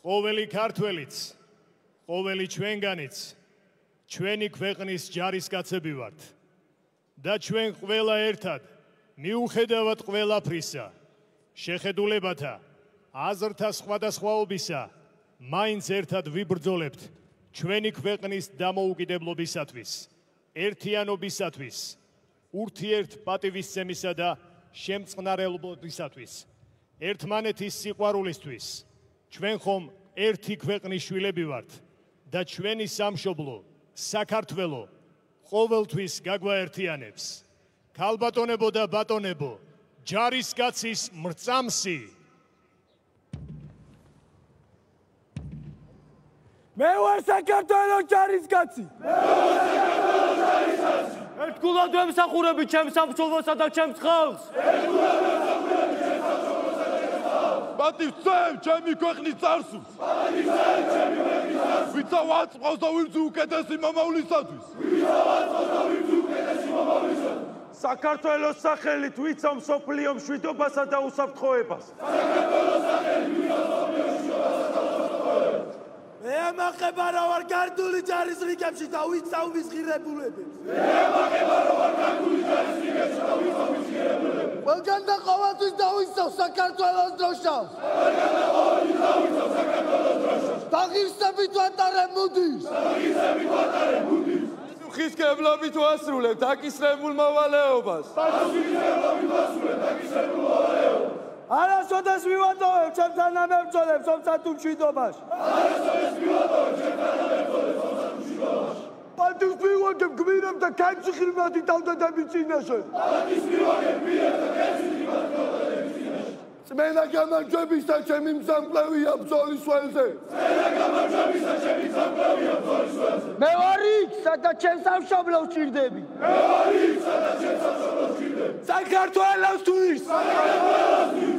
ყოველი ქართველიც, ყოველი ჩვენგანიც, ჩვენი ქვეყნის ჯარისკაცები ვართ და ჩვენ ყველა ერთად, მიუხედავად ყველაფრისა, შეხედულებათა, აზრთა სხვადასხვაობისა, მაინც ერთად ვიბრძოლებთ ჩვენი ქვეყნის დამოუკიდებლობისათვის, ერთიანობისათვის, ურთიერთპატივისცემისა და შემწყნარებლობისათვის, ერთმანეთის სიყვარულისთვის. ჩვენ ხომ ერთი ქვეყნის შვილები ვართ და ჩვენი სამშობლო, საქართველო ყოველთვის გაგვაერთიანებს. ქალბატონებო და ბატონებო, ჯარისკაცის მრწამსი. მე ვარ საქართველოს ჯარისკაცი. ერთგულად ვემსახურები ჩემს სამშობლოსა და ჩემს ხალხს. პატივცემ ჩემი ქვეყნის წარსულს. ვიცა ვაწყავს და ვიძუ უკეთესი მომავლისათვის. საქართველოს სახელით ვიცა მსოფლიო მშვიდობასა და უსაფრთხოებას. მე ამახება რა ვარ გართული ჯარის რიგებში და ვიწავ მის ღირებულებებს. ყველგან და ყოველთვის დავისწავ საქართველოს დროშას. დაღირსებით ვატარებ მუდის. ხის კებლობით ვასრულებთ აკისრებულ მოვალეობას. არასოდეს მივატოვებ ჩემ თანამებრძოლებს ომსა თუ მშვიდობაში. პატივს მივაგებ გმირებ და კაცი ხილმადი თავდადების წინაშე. წმენა გამარჯვებისა ჩემი მზამკლევია ბრძოლის ველზე. მე ვარ იქ, სადაც ჩემ სამშობლოს ვჭირდები. საქართველოსთვის. Sorry.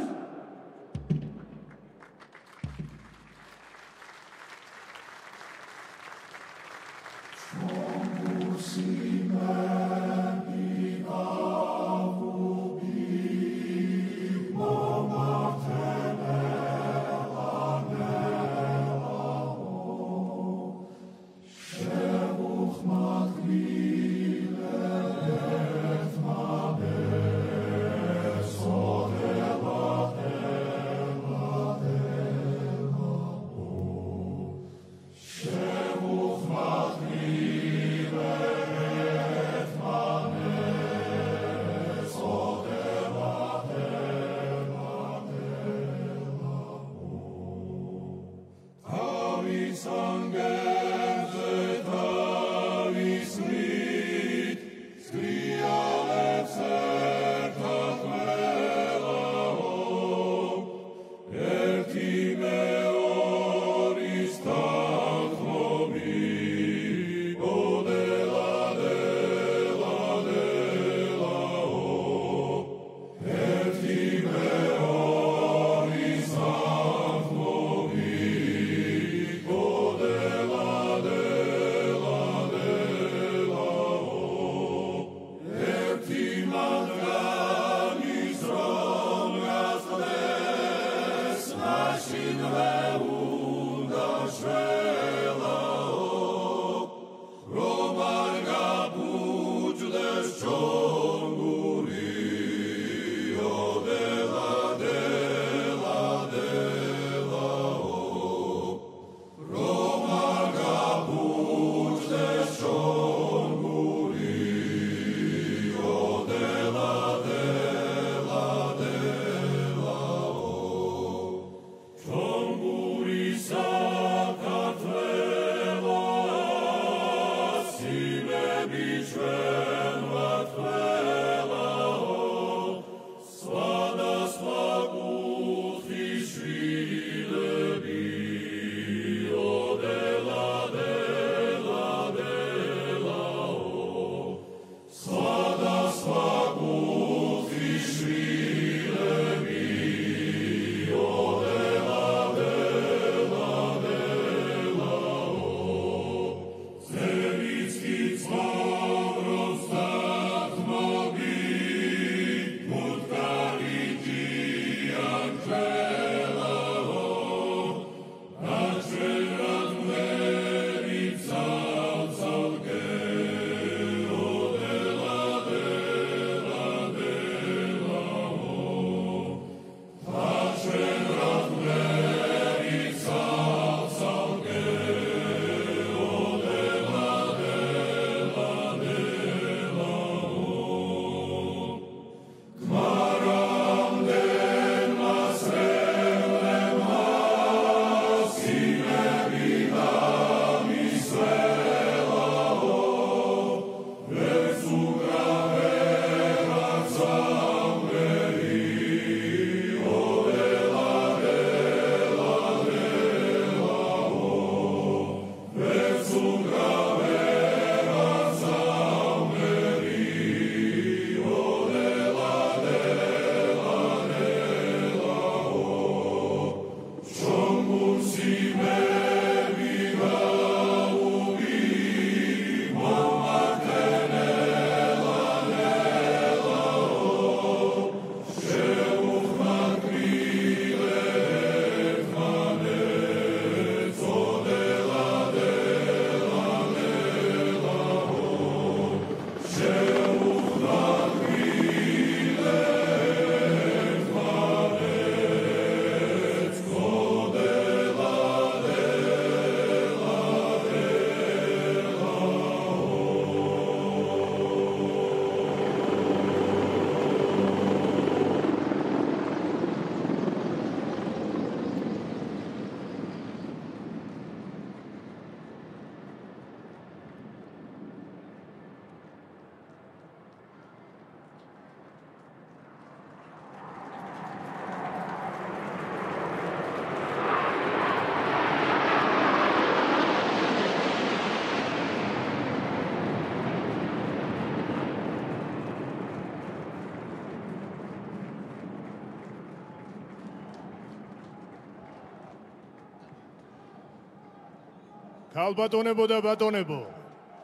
ქალბატონებო და ბატონებო,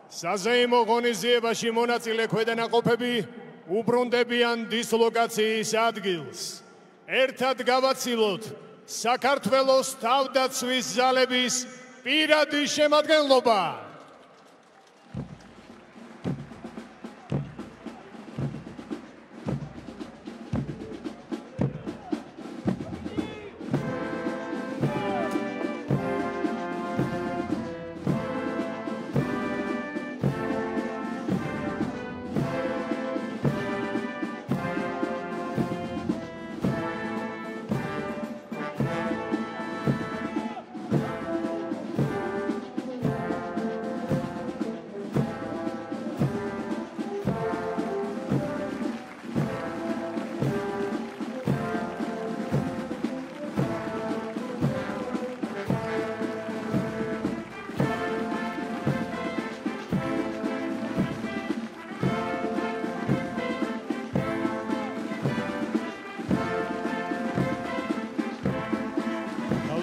საზეიმო ღონისძიებაში მონაწილე ქვედანაყოფები უბრუნდებიან დისლოკაციის ადგილს. ერთად გავაცილოთ საქართველოს თავდაცვის ძალების პირადი შემადგენლობა.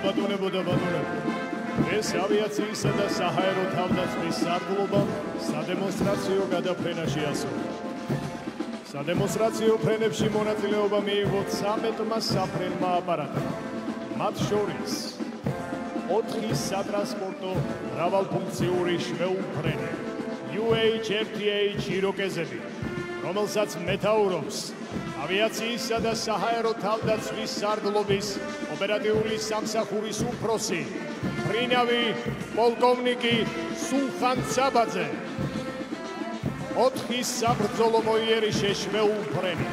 ბატონებო და ბატონებო, ეს ავიაციისა და საჰაერო თავდაცვის სარდლობა სადემონსტრაციო გადაფრენაში ასრულა. სადემონსტრაციო ფრენებში მონაწილეობა მიიღო 13-მა საფრენმა აპარატმა, მათ შორის 4 სატრანსპორტო მრავალფუნქციური შვეულფრენი UH-RTH იროკეზები, რომელსაც მეთაურობს ავიაციისა და საჰაერო თავდაცვის სარდლობის ოპერატიული სამსახურის უფროსი მფრინავი პოლკოვნიკი სულხან ცაბაძე. 4 საბრძოლო მოიერიშე შვეულფრენი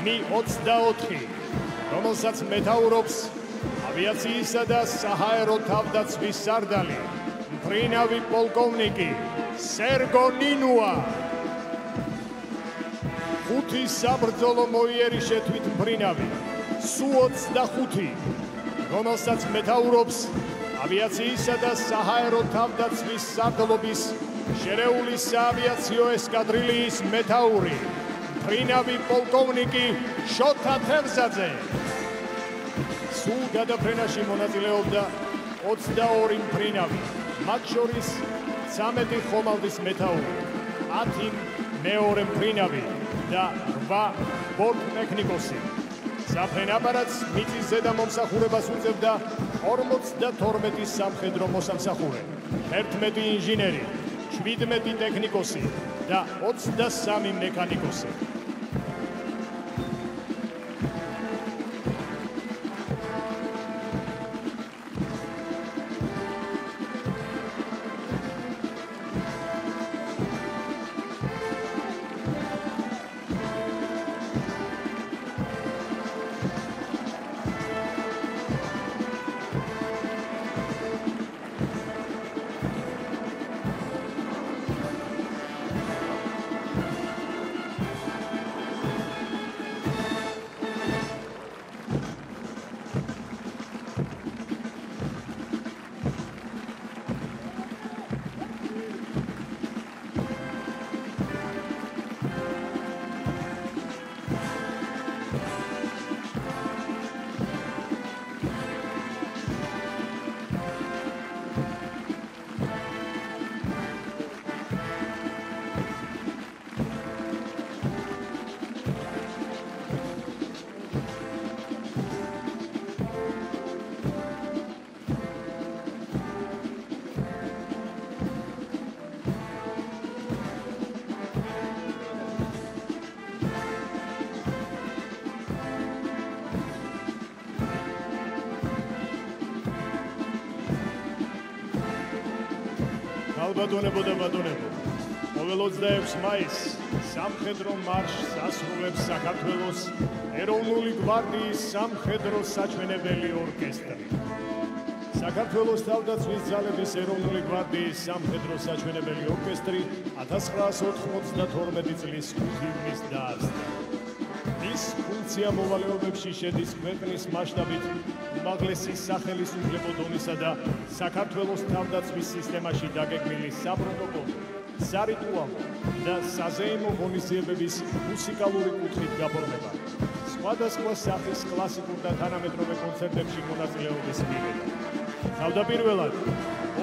Mi-24, რომელსაც მეთაურობს ავიაციისა და საჰაერო თავდაცვის სარდალი მფრინავი პოლკოვნიკი სერგო ნინუა. 5 საბრძოლო მოიერიშე თვითმფრინავი Su-25, რომელსაც მეთაურობს ავიაციისა და საჰაერო თავდაცვის სარდლობის შერეული საავიაციო ესკადრილიის მეთაური მფრინავი პოლკოვნიკი შოთა თევზაძე. სულ გადაფრენაში მონაწილეობდა 22 მფრინავი, მათ შორის 13 ხომალდის მეთაური, 10 მეორე მფრინავი და 8 ბორტტექნიკოსი. საფრენ აპარატს მიწის ზედა მომსახურებას უწევდა 52 სამხედრო მოსამსახურე, 11 ინჟინერი, 17 ტექნიკოსი და 23 მექანიკოსი. ქალბატონებო და ბატონებო, ყოველ 26 მაისს სამხედრო მარშს ასრულებს საქართველოს ეროვნული გვარდიის სამხედრო საჩვენებელი ორკესტრი. საქართველოს თავდაცვის ძალების ეროვნული გვარდიის სამხედრო საჩვენებელი ორკესტრი 1992 წლის 5 ივნისს დაარსდა. ის ფუნქცია მოვალეობებში შედის ქვეყნის მასშტაბით უმაღლესი სახელისუფლებო დონისა და საქართველოს თავდაცვის სისტემაში დაგეგმილი საპროტოკოლო, სარიტუალო და საზეიმო ღონისძიებების მუსიკალური კუთხით გაფორმება, სხვადასხვა სახის კლასიკურ და თანამედროვე კონცერტებში მონაწილეობის მიღება. თავდაპირველად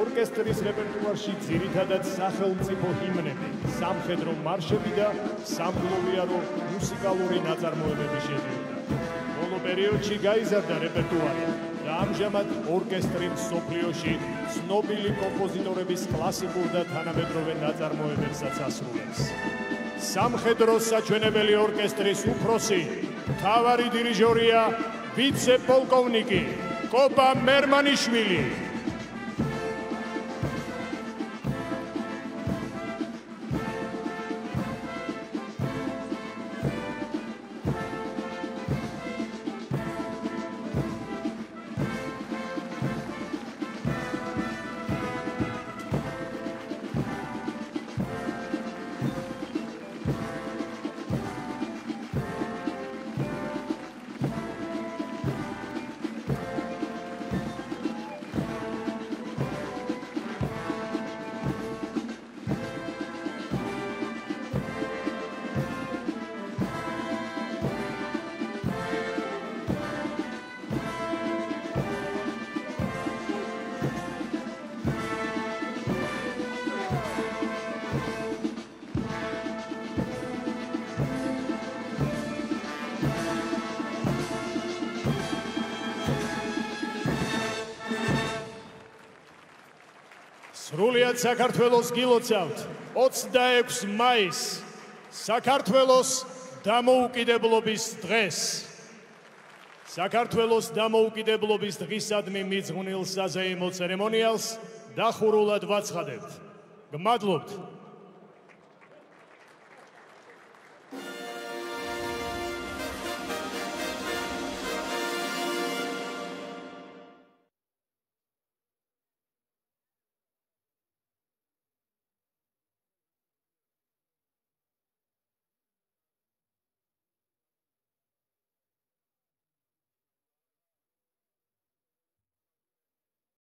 ორკესტრის რეპერტუარში ძირითადად სახელმწიფო ჰიმნები, სამხედრო მარშები და სამგლოვიარო მუსიკალური ნაწარმოებები შედიოდა. ბოლო პერიოდში გაიზარდა რეპერტუარი და ამჟამად ორკესტრი მსოფლიოში ცნობილი კომპოზიტორების კლასიკურ და თანამედროვე ნაწარმოებებსაც ასრულებს. სამხედრო საჩვენებელი ორკესტრის უფროსი, მთავარი დირიჟორია ვიცე-პოლკოვნიკი კოპა მერმანიშვილი. სრულიად საქართველოს გილოცავთ 26 მაისს, საქართველოს დამოუკიდებლობის დღეს. საქართველოს დამოუკიდებლობის დღისადმი მიძღვნილ საზეიმო ცერემონიალს დახურულად ვაცხადებთ. გმადლობთ.